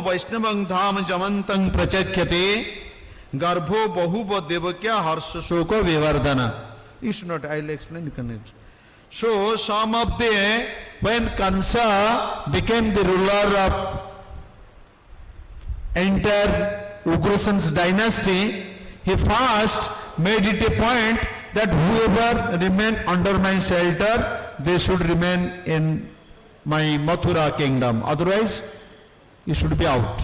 वैष्णवं धाम जमंतं प्रचख्यते गर्भो बहुव देवक्या हर्ष शोक Vivardhan. You should not, I'll explain it. So some of the, when Kansa became the ruler of entire Ugrasen's dynasty, he first made it a point that whoever remain under my shelter, they should remain in my Mathura kingdom. Otherwise, you should be out.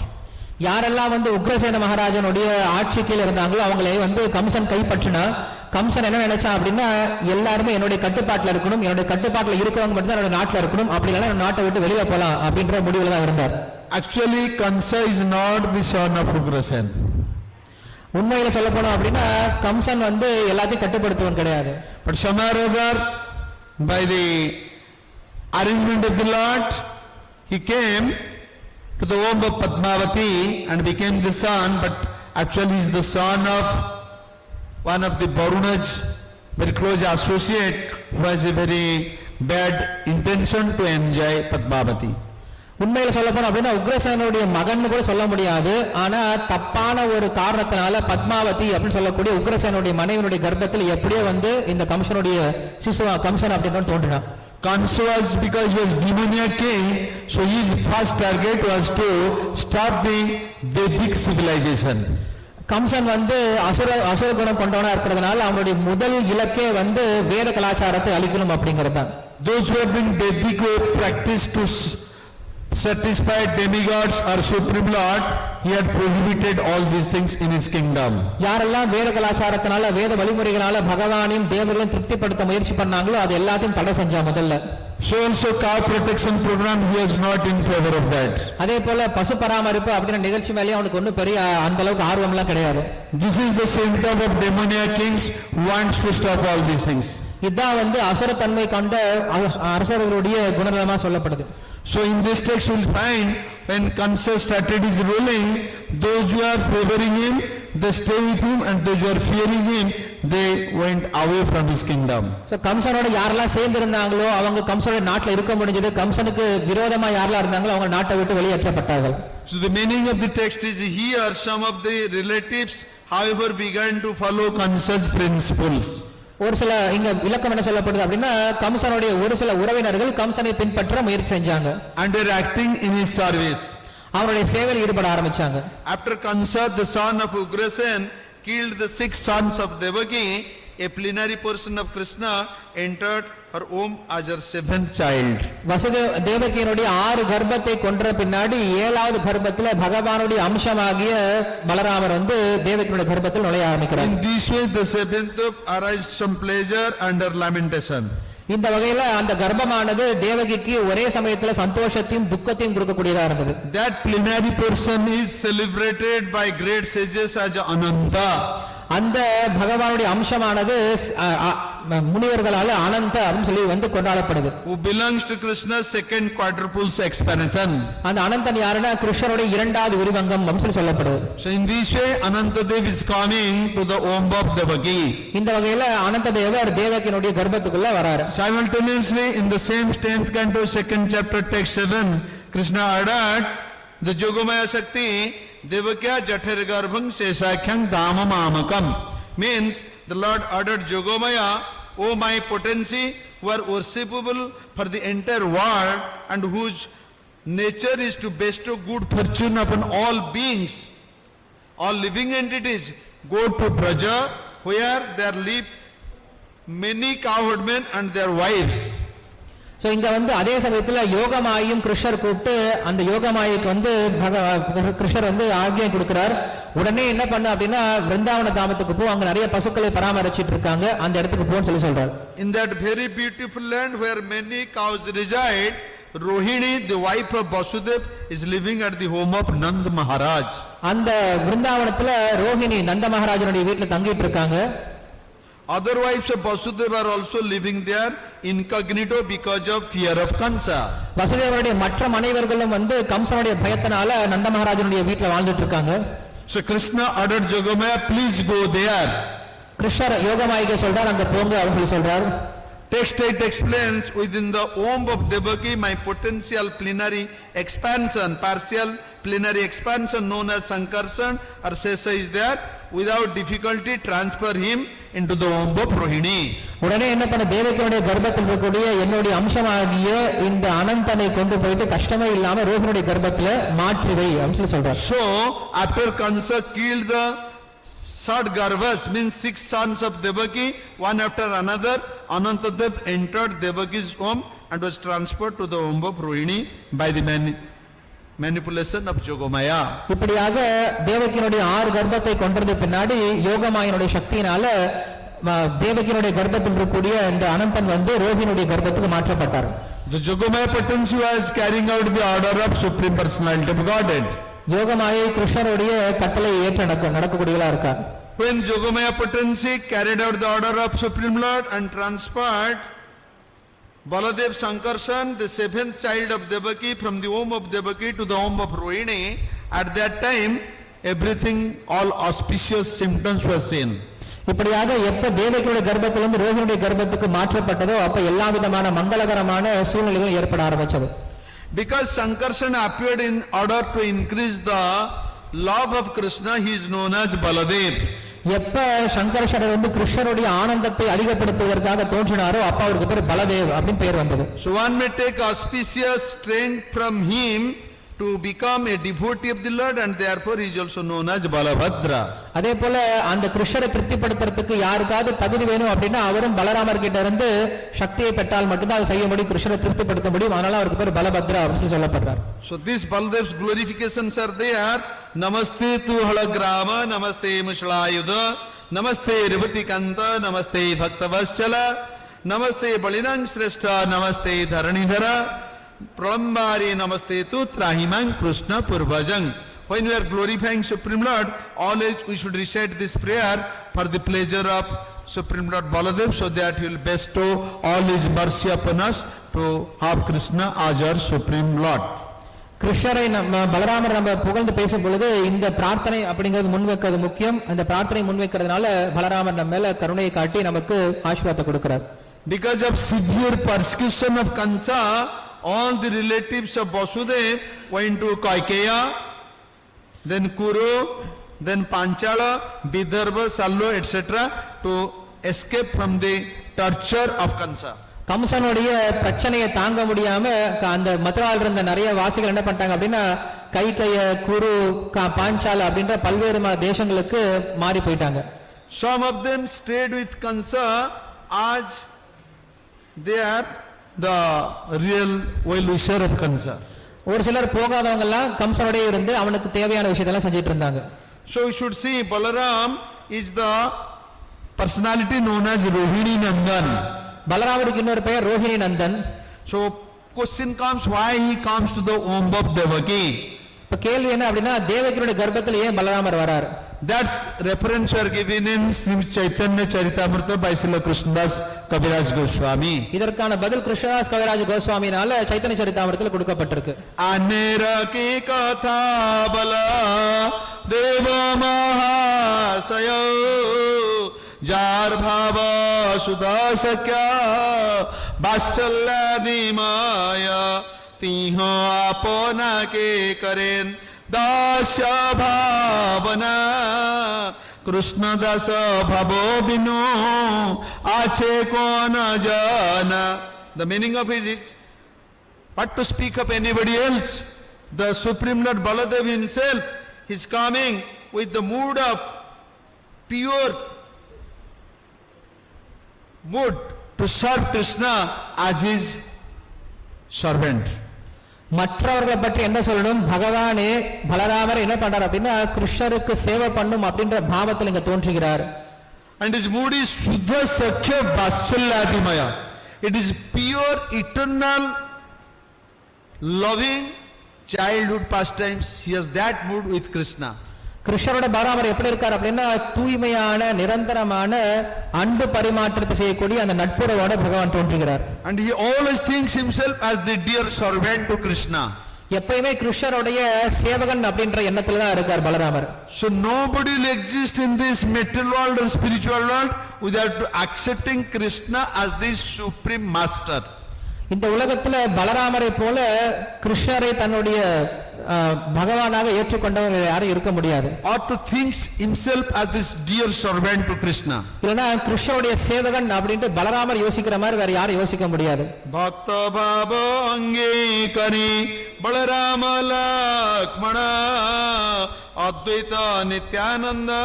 யாரெல்லாம் வந்து உக்ரசேன மகாராஜனுடைய ஆட்சி கீழ இருந்தாங்களோ அவங்களை வந்து கம்சன் கைப்பற்றினா, கம்சன் என்ன நினைச்சான் அப்படின்னா எல்லாருமே என்னுடைய கட்டுப்பாட்டில் இருக்கணும், என்னுடைய கட்டுப்பாட்டில் இருக்கிறவங்க மட்டும் தான் என்னோட நாட்டில் இருக்கணும், அப்படி இல்லைன்னா நாட்டை விட்டு வெளியே போகலாம் அப்படின்ற முடிவில் தான் இருந்தார். Actually, Kansa is not the son of Ugrasen. உண்மையில சொல்ல போனோம் அப்படின்னா கம்சன் வந்து எல்லாத்தையும் கட்டுப்படுத்துவன் கிடையாது. But somehow or other, by the arrangement of the Lord, he came to the womb of Padmavati and became the son, but actually he is the son of one of the Varuna's very close associate who has a very bad intention to enjoy Padmavati. உண்மையில சொல்ல போனோம் அப்படின்னா உக்ரசேனுடைய மகன் கூட சொல்ல முடியாது. ஆனா தப்பான ஒரு காரணத்தினால பத்மாவதி அப்படின்னு சொல்லக்கூடிய உக்ரசேனுடைய மனைவியுடைய கர்ப்பத்தில் எப்படியோ வந்து இந்த கம்சனுடைய சிசுவா கம்சன் அப்படின்னு தோன்றினான். Kansa was, because he was demoniac king, so his first target was to stop the Vedic civilization. Kamsan வந்து அசுர குணம் கொண்டவனா இருக்கிறதுனால அவனுடைய முதல் இலக்கே வந்து வேத கலாச்சாரத்தை அழிக்கணும் அப்படிங்கிறது தான். Those who have been Vedic practiced to satisfy demigods or supreme lord, he had prohibited all these things in his kingdom. யாரெல்லாம் வேத கலாச்சாரத்தினால வேத வழிமுறைகளால பகவானையும் தேவர்களையும் திருப்திப்படுத்த முயற்சி பண்ணாங்களோ அது எல்லாத்தையும் தடை செஞ்சான் முதல்ல. So also cow protection program, he was not in favor of that. அதே போல பசு பராமரிப்பு அப்படிங்கிற நிகழ்ச்சி மேலே அவனுக்கு ஒன்றும் பெரிய அந்த அளவுக்கு ஆர்வம் எல்லாம் கிடையாது. This is the symptom of demoniac kings who wants to stop all these things. இதான் வந்து அசுரத்தன்மை கொண்ட அரசர்களுடைய குணநலமா சொல்லப்படுது. So in this text you will find when Kansa started his ruling, those who are favoring him, they stay with him, and those who are fearing him, they went away from his kingdom. So கம்சனோட யாரெல்லாம் சேர்ந்து இருந்தாங்களோ அவங்க கம்சனோட நாட்டில் இருக்க முடிஞ்சது, கம்சனுக்கு விரோதமா யாரெல்லாம் இருந்தாங்களோ அவங்க நாட்டை விட்டு வெளியேற்றப்பட்டார்கள். So the meaning of the text is here some of the relatives however began to follow Kansa's principles. ஒரு சில இங்க விளக்கம் என்ன சொல்லப்படுது அப்படின்னா கம்சனுடைய ஒரு சில உறவினர்கள் கம்சனை பின்பற்ற முயற்சி செஞ்சாங்க. And they are acting in his service. அவருடைய சேவையில் ஈடுபட ஆரம்பிச்சாங்க. After Kansa, the son of Ugrasen, killed the 6 sons of Devaki, a plenary portion of Krishna entered her womb as her 7th child. Vasudeva தேவகியினுடைய 6 கர்ப்பத்தை கொன்ற பின்னாடி 7வது கர்ப்பத்தில் பகவானுடைய அம்சமாகிய பலராமர் வந்து தேவகியினுடைய கர்ப்பத்தில் நுழைய ஆரம்பிக்கிறார். In this way the 7th arised some pleasure under lamentation. இந்த வகையில அந்த கர்ப்பமானது தேவகிக்கு ஒரே சமயத்தில் சந்தோஷத்தையும் துக்கத்தையும் கொடுக்கக்கூடியதா இருந்தது. That plenary portion is celebrated by great sages as Ananta. அந்த பகவானுடைய அம்சமானது முனிவர்களால அனந்த அப்படின்னு சொல்லி வந்து கொண்டாடப்படுது. Who belongs to Krishna's second quadruples expansion. அந்த அனந்தன் யாருன்னா கிருஷ்ணருடைய இரண்டாவது விரிவங்கம் அப்படின்னு சொல்லி சொல்லப்படுது. So in this way Anantadev is coming to the womb of Devaki. இந்த வகையில அனந்ததேவர் தேவகியினுடைய கர்ப்பத்துக்குள்ள வராரு. Simultaneously in the same 10th canto 2nd chapter text 7, Krishna ordered the Yogamaya Shakti Devakya Jathar Garbhang Sesakhyang Dhamamamakam. Means the Lord ordered Yogamaya, O my potency, who are worshipable for the entire world and whose nature is to bestow good fortune upon all beings, all living entities, go to Braja where there live many cowherdmen and their wives. So இங்க வந்து அதே சமயத்துல யோகமாயும் கிருஷ்ணர் கூப்பிட்டு அந்த யோகமாய்க்கு வந்து கிருஷ்ணர் வந்து ஆக்ஞை கொடுக்கிறார். உடனே என்ன பண்ண அப்படின்னா விருந்தாவன தாமத்துக்கு போ, அங்க நிறைய பசுக்களை பராமரிச்சிட்டு இருக்காங்க, அந்த இடத்துக்கு போன்னு சொல்லி சொல்றார். In that very beautiful land where many cows reside, Rohini, the wife of Vasudev, is living at the home of Nand Maharaj. அந்த விருந்தாவனத்துல ரோஹிணி நந்த மகாராஜனுடைய வீட்டுல தங்கிட்டு இருக்காங்க. Other wives of Vasudeva are also living there incognito because of fear of Kansa. வசுதேவருடைய மற்ற மனைவர்களும் வந்து கம்சனுடைய பயத்தினால நந்த மகாராஜனுடைய வீட்டுல வாழ்ந்துட்டு இருக்காங்க. So Krishna ordered Yogamaya, please go there. கிருஷ்ணர் யோகமாயிக்கு சொல்றார், அங்க போங்க அப்படின்னு சொல்றார். Text 8 explains, within the womb of Devaki, my potential plenary expansion, partial plenary expansion known as Sankarshan or Sesa is there. Without difficulty, transfer him into the womb of Rohini. உடனே என்ன பண்ண தேவகியுடைய கர்ப்பத்தில் இருக்கக்கூடிய என்னுடைய அம்சமாகிய இந்த அனந்தனை கொண்டு போயிட்டு கஷ்டமே இல்லாம ரோஹினுடைய கர்ப்பத்துல மாற்றி வை அப்படின்னு சொல்றார். So, after Kansa killed the Sad Garvas, means 6 sons of Devaki, one after another, Anantadev entered Devaki's womb and was transferred to the womb of Rohini by the manipulation of Jogomaya. இப்படியாக தேவகியினுடைய 6 கர்ப்பத்தை கொண்டது பின்னாடி யோகமாயினுடைய சக்தியினால தேவகியினுடைய கர்ப்பத்தில் இருக்கக்கூடிய இந்த அனந்தன் வந்து ரோஹினுடைய கர்ப்பத்துக்கு மாற்றப்பட்டார். The Jogomaya potency was carrying out the order of Supreme Personality of Godhead. Yogamaya கிருஷ்ணருடைய கட்டளை ஏற்று நடக்கக்கூடியவளா இருக்கார். When Jogomaya potency carried out the order of Supreme Lord and transferred Baladev Sankarshan, the 7th child of Devaki, from the womb of Devaki to the womb of Rohini, at that time everything, all auspicious symptoms were seen. இப்படியாக எப்ப தேவகியுடைய கர்ப்பத்திலிருந்து ரோஹினுடைய கர்ப்பத்துக்கு மாற்றப்பட்டதோ அப்ப எல்லா விதமான மங்களகரமான சூழ்நிலைகள் ஏற்பட ஆரம்பிச்சது. Because Sankarshan appeared in order to increase the love of Krishna, he is known as Baladev. எப்ப சங்கர்ஷனர் வந்து கிருஷ்ணருடைய ஆனந்தத்தை அதிகப்படுத்துவதற்காக தோன்றினாரோ அப்ப அவருக்கு பேர் பலதேவ் அப்படின்னு பெயர் வந்தது. So one may take auspicious strength from him to become a devotee of the Lord, and therefore he is also known as Balabhadra. அதே போல அந்த கிருஷ்ணரை திருப்திப்படுத்துறதுக்கு யாருக்காவது தகுதி வேணும் அப்படின்னா அவரும் பலராமர் கிட்ட இருந்து சக்தியை பெற்றால் மட்டும்தான் அதை செய்ய முடியும், கிருஷ்ணரை திருப்திப்படுத்த முடியும். அதனால அவருக்கு பேர் பலபத்ரா அப்படின்னு சொல்லப்படுறார். So these Baladev's glorifications are there. Namaste tu halagrama, namaste mushlayuda, namaste rivatikanta, namaste bhaktavaschala, namaste balinang shrestha, namaste dharanidhara, pralambari namaste tu trahimang krishna purvajang. When we are glorifying Supreme Lord, always we should recite this prayer for the pleasure of Supreme Lord Baladev, so that he will bestow all his mercy upon us to have Krishna as our Supreme Lord. கிருஷ்ணரை நம்ம பலராமர் நம்ம புகழ்ந்து பேசும் பொழுது இந்த பிரார்த்தனை அப்படிங்கிறது முன்வைக்கிறது முக்கியம். அந்த பிரார்த்தனை முன்வைக்கிறதுனால பலராமர் நம்ம மேல கருணையை காட்டி நமக்கு ஆசீர்வாதத்தை கொடுக்கிறார். Because of severe persecution of Kansa, all the relatives of Vasudev went to Kaikeya, then Kuru, then Panchala, Vidarbha, Sallo, etc. to escape from the torture of Kansa. கம்சனுடைய பிரச்சனையை தாங்க முடியாம அந்த மதுராவில் இருந்த நிறைய வாசிகள் என்ன பண்ணிட்டாங்க அப்படின்னா கைகைய குரு பாஞ்சால அப்படின்ற பல்வேறு தேசங்களுக்கு மாறி போயிட்டாங்க. Some of them stayed with Kansa as they are the real well-wisher of Kansa. ஒரு சிலர் போகாதவங்க எல்லாம் கம்சனுடைய இருந்து அவனுக்கு தேவையான விஷயத்தெல்லாம் செஞ்சிட்டு இருந்தாங்க. So we should see Balaram is the personality known as Rohini Nandan. பலராமருக்கு இன்னொரு பெயர் Rohini Nandan. So question comes, why he comes to the womb of Devaki? இப்ப கேள்வி என்ன அப்படின்னா தேவகியுடைய கர்ப்பத்தில் ஏன் பலராமர் வரார்? That's reference are given in Sri Chaitanya Charitamrita by Srila Krishnadas Kaviraj Goswami. இதற்கான பதில் கிருஷ்ணதாஸ் கவிராஜ் கோஸ்வாமினால சைத்தன்ய சரிதாமிரத்தில் கொடுக்கப்பட்டிருக்கு. Anera ki katha bala deva mahasaya jar भाव सुधा सक्या वात्सल्यादि माया तीह आपना के करें दास्य भावना कृष्ण दास भवो बिनो आछे को न जाना. The meaning of it is, what to speak of anybody else, the Supreme Lord Baladev himself is coming with the mood of pure mood to serve Krishna as his servant. மற்றவர்களை பற்றி என்ன சொல்லணும், பகவானே பலராமர் என்ன பண்றார் அப்படின்னா கிருஷ்ணருக்கு சேவை பண்ணும் அப்படின்ற பாவத்தில் இங்க தோன்றுகிறார். And his mood is Shuddha Sakhya Vatsalyadimaya. It is pure eternal loving childhood pastimes. He has that mood with Krishna. கிருஷ்ணரோட பலராமர் எப்படி இருக்கார் அப்படின்னா தூய்மையான நிரந்தரமான அன்பு பரிமாற்றத்தை செய்யக்கூடிய அந்த நட்புறவோட பகவான் தோன்றுகிறார். And he always thinks himself as the dear servant to Krishna. எப்பயுமே கிருஷ்ணருடைய சேவகன் அப்படின்ற எண்ணத்துல தான் இருக்கார் பலராமர். So nobody will exist in this material world or spiritual world without accepting Krishna as the supreme master. இந்த உலகத்துல பலராமரை போல கிருஷ்ணரை தன்னுடைய பகவானாக ஏற்றுக்கொண்டவர் யாரும் இருக்க முடியாது. Or to think himself as this dear servant to Krishna. இல்லனா கிருஷ்ணருடைய சேவகன் அப்படினு பலராமர் யோசிக்கிற மாதிரி வேற யாரும் யோசிக்க முடியாது. Bhakta bhava angekari Balarama Lakshmana Advaita Nityananda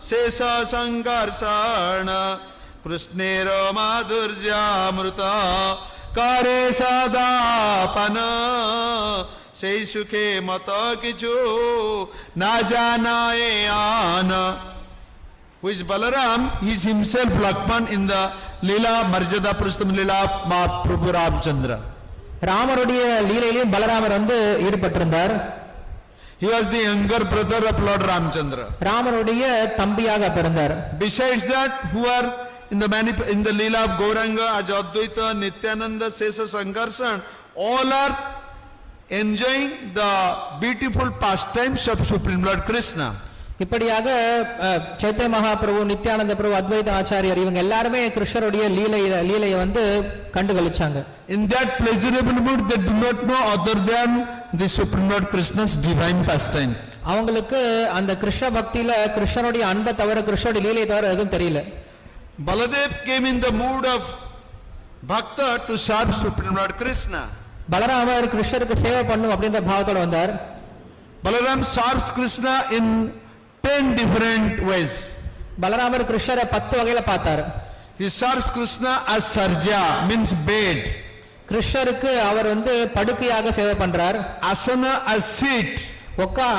Sesa Sankarsana Krishnera Madhurja Amruta Kare Sadapana Sei Sukhe Mata Kichu Najanaye Ana. Who is Balaram? He is himself Lakshman in the Leela Marjada Prustam Leela Prabhu Ramchandra. ராமருடைய லீலையிலும் பலராமர் வந்து ஈடுபட்டிருந்தார். He was the younger brother of Lord Ramchandra. ராமருடைய தம்பியாக பிறந்தார். Besides that, who are in the Leela of Gauranga, Ajadvaita, Nityananda, Sesa Sankarsan, all are enjoying the beautiful pastimes of Supreme Lord Krishna. இப்படியாக சைத்தன்ய மகாபிரபு, நித்யானந்த பிரபு, அத்வைத ஆச்சாரியர் இவங்க எல்லாருமே கிருஷ்ணருடைய லீலையை வந்து கண்டுகளிச்சாங்க. In that pleasurable mood, they do not know other than the Supreme Lord Krishna's divine pastimes. அவங்களுக்கு அந்த கிருஷ்ண பக்தியில கிருஷ்ணருடைய அன்பை தவிர கிருஷ்ணருடைய லீலையை தவிர எதுவும் தெரியல. Baladev came in the mood of bhakta to serve Supreme Lord Krishna. பலராமர் கிருஷ்ணருக்கு சேவை பண்ணும் அப்படின்ற பாவத்தோட வந்தார். Balaram serves Krishna in 10 different ways. பலராமர் கிருஷ்ணரை 10 வகையில பார்த்தார். He serves Krishna as sarja, means bed. கிருஷ்ணருக்கு அவர் வந்து படுக்கையாக சேவை பண்றார். Asana as seat.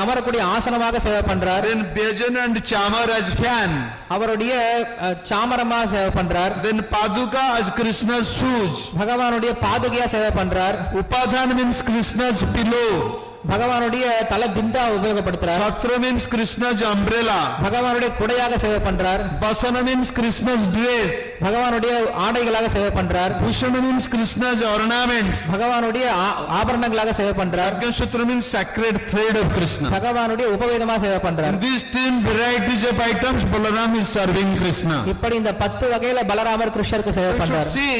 அமரக்கூடிய ஆசனமாக சேவை பண்றார். Then bhajana and chamar as fan. அவருடைய சாமரமா சேவை பண்றார். Then paduka as Krishna's shoes. பகவானுடைய பாதுகையா சேவை பண்றார். Upadhan means Krishna's pillow. பகவானுடைய தலை திண்டா உபயோகப்படுத்துறார். Chhatra means Krishna's umbrella. பகவானுடைய குடையாக சேவை பண்றார். Basana means Krishna's dress. பகவானுடைய ஆடைகளாக சேவை பண்றார். Bhushana means Krishna's ornaments. பகவானுடைய ஆபரணங்களாக சேவை பண்றார். Sutra means sacred thread of Krishna. பகவானுடைய உபவேதமா சேவை பண்றார். In these 10 varieties of items, Balaram is serving Krishna. இப்படி இந்த 10 வகையில பலராமர் கிருஷ்ணருக்கு சேவை You பண்றார். should see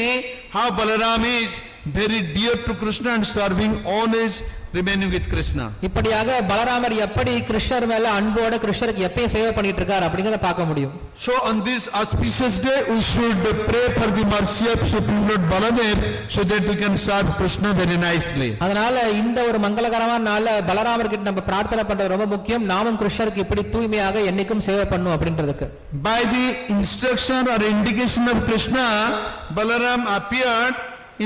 how Balaram is very dear to Krishna and serving always remaining with Krishna. இப்படியாக பலராமர் எப்படி கிருஷ்ணர் மேல அன்போட கிருஷ்ணருக்கு எப்பயும் சேவை பண்ணிட்டு இருக்கார் அப்படிங்கறத பார்க்க முடியும். So on this auspicious day we should pray for the mercy of Supreme Lord Baladev so that we can serve Krishna very nicely. அதனால இந்த ஒரு மங்களகரமான நாள்ல பலராமர் கிட்ட நம்ம பிரார்த்தனை பண்றது ரொம்ப முக்கியம். நாமும் கிருஷ்ணருக்கு இப்படி தூய்மையாக என்னைக்கும் சேவை பண்ணும் அப்படின்றதுக்கு. By the instruction or indication of Krishna, Balaram appeared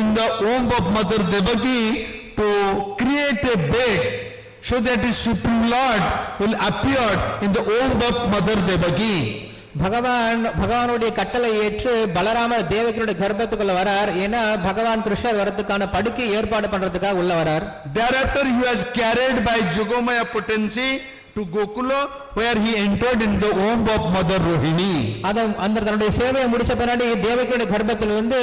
in the womb of Mother Devaki to create a bed so that his Supreme Lord will appear in the womb of Mother Devaki. பகவானுடைய கட்டளை ஏற்று பலராமர் தேவகியுடைய கர்ப்பத்துக்குள்ள வரார். ஏன்னா பகவான் கிருஷ்ணர் வரதுக்கான படுக்கை ஏற்பாடு பண்றதுக்காக உள்ள வரார். Thereafter he was carried by Jogomaya potency to Gokula where he entered in the womb of Mother Rohini. அந்த தன்னுடைய சேவையை முடிச்ச பின்னாடி தேவகியுடைய கர்ப்பத்திலிருந்து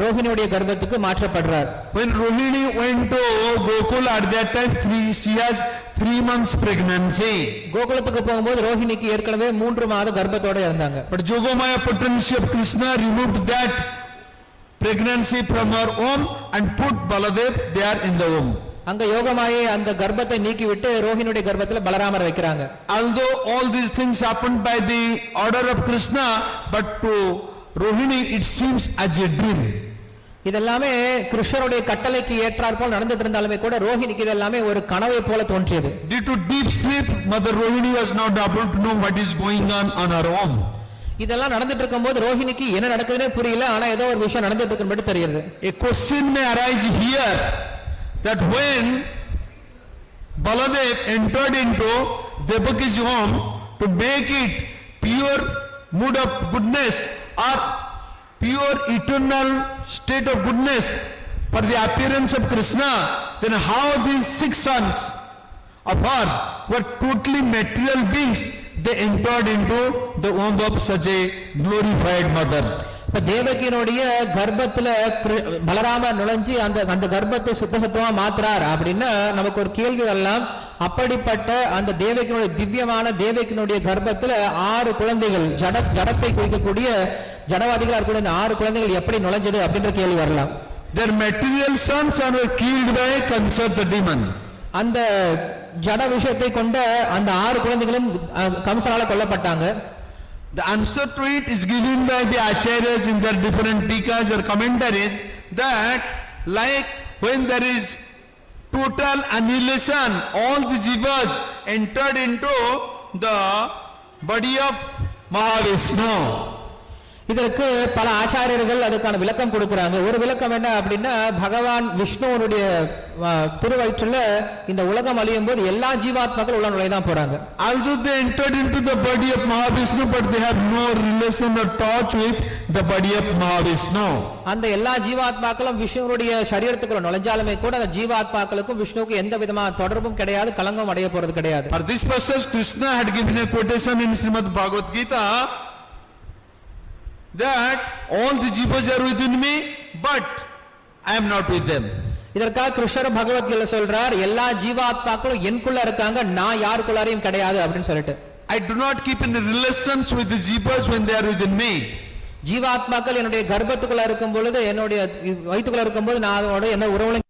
ரோஹிணியுடைய கர்ப்பத்துக்கு மாற்றப்படுறார். When Rohini went to Gokula at that time she has 3 months pregnancy. கோகுலத்துக்கு போகும்போது ரோஹிணிக்கு ஏற்கனவே 3 மாத கர்ப்பத்தோட இருந்தாங்க. But Jogomaya potency of Krishna removed that pregnancy from her womb and put Baladev there in the womb. அங்க யோகமாயே அந்த கர்ப்பத்தை நீக்கிவிட்டு ரோஹிணியுடைய கர்ப்பத்துல பலராமர் வைக்கிறாங்க. Although all these things happened by the order of Krishna, but to Rohini it seems as a dream. இதெல்லாமே கிருஷ்ணருடைய கட்டளைக்கு ஏற்றார் போல் நடந்துட்டு இருந்தாலுமே கூட ரோஹிணிக்கு இதெல்லாமே ஒரு கனவை போல தோன்றியது. Due to deep sleep, Mother Rohini was not able to know what is going on her own. இதெல்லாம் நடந்துட்டு இருக்கும்போது ரோஹிணிக்கு என்ன நடக்குதுன்னே புரியல. ஆனா ஏதோ ஒரு விஷயம் நடந்துட்டு இருக்குன்னு மட்டும் தெரியுது. A question may arise here that when Baladev entered into Devaki's home to make it pure mood of goodness or pure eternal state of goodness for the appearance of Krishna, then how these 6 sons of her were totally material beings, they entered into the womb of such a glorified mother. இப்ப தேவகியினுடைய கர்ப்பத்துல பலராமர் நுழைஞ்சு அந்த கர்ப்பத்தை சுத்த சத்தமா மாத்துறார் அப்படின்னா நமக்கு ஒரு கேள்வி வரலாம். அப்படிப்பட்ட அந்த தேவகியினுடைய திவ்யமான தேவகியினுடைய கர்ப்பத்துல 6 குழந்தைகள் ஜடத்தை குறிக்கக்கூடிய ஜடவாதிகளா இருக்கக்கூடிய இந்த 6 குழந்தைகள் எப்படி நுழைஞ்சது அப்படின்ற கேள்வி வரலாம். Their material sons are killed by Kansa the demon. அந்த ஜட விஷயத்தை கொண்ட அந்த 6 குழந்தைகளும் கம்சனால கொல்லப்பட்டாங்க. The answer to it is given by the acharyas in their different tikas or commentaries, that like when there is total annihilation, all the jivas entered into the body of Mahavishnu. இதற்கு பல ஆச்சாரியர்கள் அதுக்கான விளக்கம் கொடுக்கிறாங்க. ஒரு விளக்கம் என்ன அப்படின்னா, பகவான் விஷ்ணுவனுடைய திருவயிற்றுல இந்த உலகம் அழியும் போது எல்லா ஜீவாத்மாக்கள் உள்ள நுழைதான் போறாங்க. Although they entered into the body of Mahavishnu, but they have no relation or touch with the body of Mahavishnu. அந்த எல்லா ஜீவாத்மாக்களும் விஷ்ணுவுடைய சரீரத்துக்குள்ள நுழைஞ்சாலுமே கூட அந்த ஜீவாத்மாக்களுக்கும் விஷ்ணுவுக்கு எந்த விதமான தொடர்பும் கிடையாது, கலங்கம் அடைய போறது கிடையாது. For this purpose Krishna had given a quotation in Srimad Bhagavad Gita, that all the jivas are within me, but I am not with them. இதற்காக கிருஷ்ணர் பகவத்கீதையில சொல்றார், எல்லா ஜீவாத்மாக்களும் எனக்குள்ள இருக்காங்க, நான் யாருக்குள்ளாரையும் கிடையாது அப்படின்னு சொல்லிட்டு. I do not keep any relations with the jivas when they are within me. ஜீவாத்மாக்கள் என்னுடைய கர்ப்பத்துக்குள்ள இருக்கும் பொழுது, என்னுடைய வயிற்றுக்குள்ள இருக்கும்போது நான் அதோட எந்த உறவுகளும்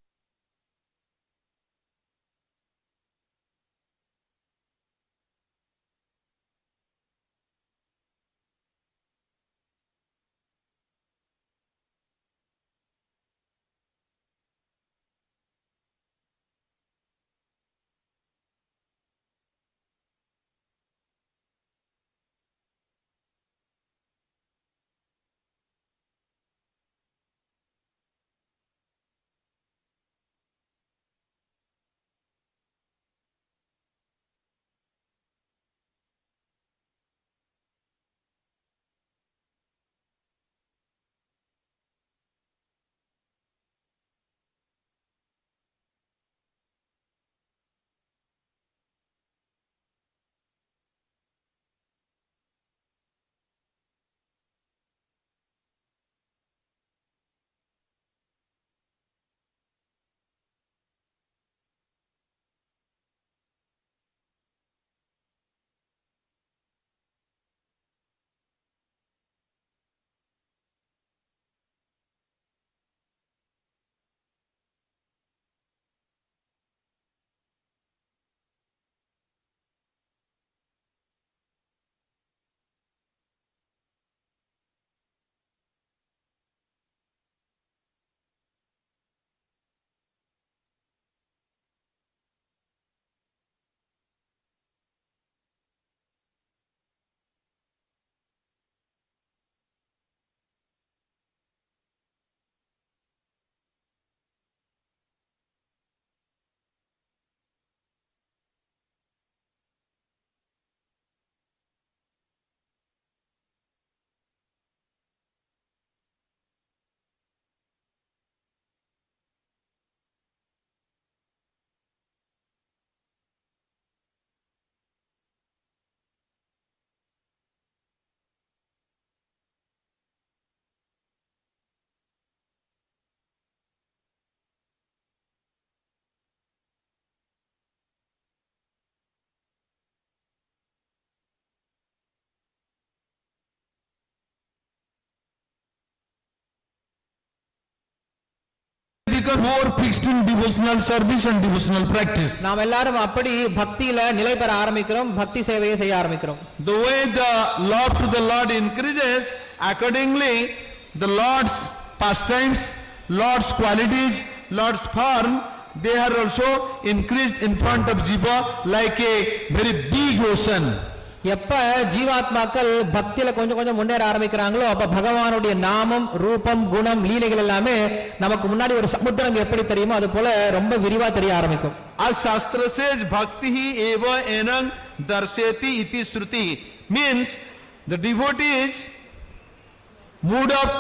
become more fixed in devotional service and devotional practice. நாம் எல்லாரும் அப்படி பக்தியில நிலை பெற ஆரம்பிக்கிறோம், பக்தி சேவையை செய்ய ஆரம்பிக்கிறோம். The way the love to the Lord increases, accordingly the Lord's pastimes, Lord's qualities, Lord's form, they are also increased in front of jiva like a very big ocean. எப்ப ஜீவாத்மாக்கள் பக்தியில கொஞ்சம் கொஞ்சம் முன்னேற ஆரம்பிக்கிறாங்களோ அப்ப பகவானுடைய நாமம், ரூபம், குணம், லீலைகள் எல்லாமே நமக்கு முன்னாடி ஒரு சமுத்திரம் எப்படி தெரியுமோ அது போல ரொம்ப விரிவா தெரிய ஆரம்பிக்கும். As Shastra says, bhaktihi eva enam darsheti iti shruti, means the devotee's mood of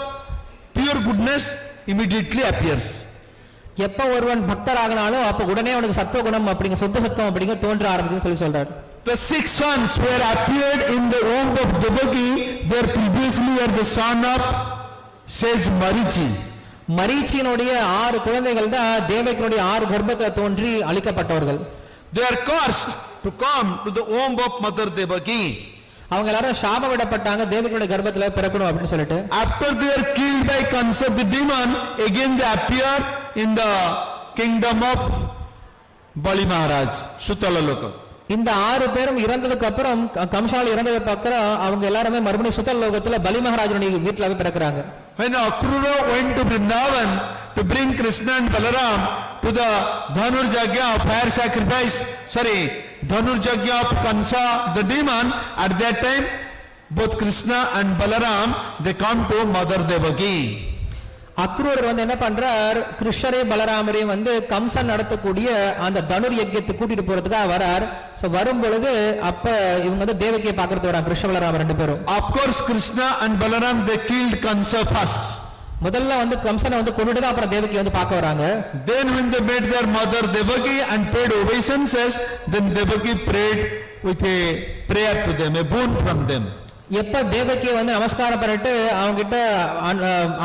pure goodness immediately appears. எப்ப ஒருவன் பக்தராகனாலும் அப்ப உடனே அவனுக்கு சத்துவ குணம் அப்படிங்க சுத்த சத்துவம் அப்படிங்க தோன்ற ஆரம்பிக்கும்னு சொல்லி சொல்றாரு. The 6 sons were appeared in the womb of Devaki, there previously were the son of says Marichi. மரீச்சியினுடைய 6 குழந்தைகள் தான் தேவகியினுடைய 6 கர்ப்பத்துல தோன்றி அழிக்கப்பட்டவர்கள். They are cursed to come to the womb of Mother Devaki. அவங்க எல்லாரும் சாபம் விடப்பட்டாங்க தேவகியுடைய கர்ப்பத்துல பிறக்கணும் அப்படின்னு சொல்லிட்டு. After they are killed by Kansa the demon, again they appear in the kingdom of Bali Maharaj, Sutala Loka. இந்த 6 பேரும் இறந்ததுக்கு அப்புறம் கம்சனால் இறந்ததுக்கு அப்புறம் அவங்க எல்லாரும் மறுபடியும் சுத்தல் லோகத்துல பலி மகாராஜனுடைய வீட்டுல போய் பிறக்கறாங்க. When Akrura went to Vrindavan to bring Krishna and Balaram to the Dhanurjagya of fire sacrifice, Dhanurjagya of Kansa the demon, at that time both Krishna and Balaram they come to Mother Devaki. Akrurar என்ன பண்றார், கிருஷ்ணரே பலராமரையும் கம்சன் நடத்தக்கூடிய அந்த தனுர் யஜ்யத்தை கூட்டிட்டு போறதுக்காக வரார். So வரும் பொழுது அப்ப இவங்க தேவகியை பார்க்கறது வராங்க, கிருஷ்ண பலராம 2 பேரும். Of course Krishna and Balaram they killed Kansa first. முதல்ல கம்சனை கொன்னுட்டு தான் அப்புறம் தேவகி பார்க்க வராங்க. Then when they met their mother Devaki and paid obeisances, then Devaki prayed with a prayer to them, a boon from them. எப்ப தேவகி நமஸ்காரம் பண்ணிட்டு அவங்க கிட்ட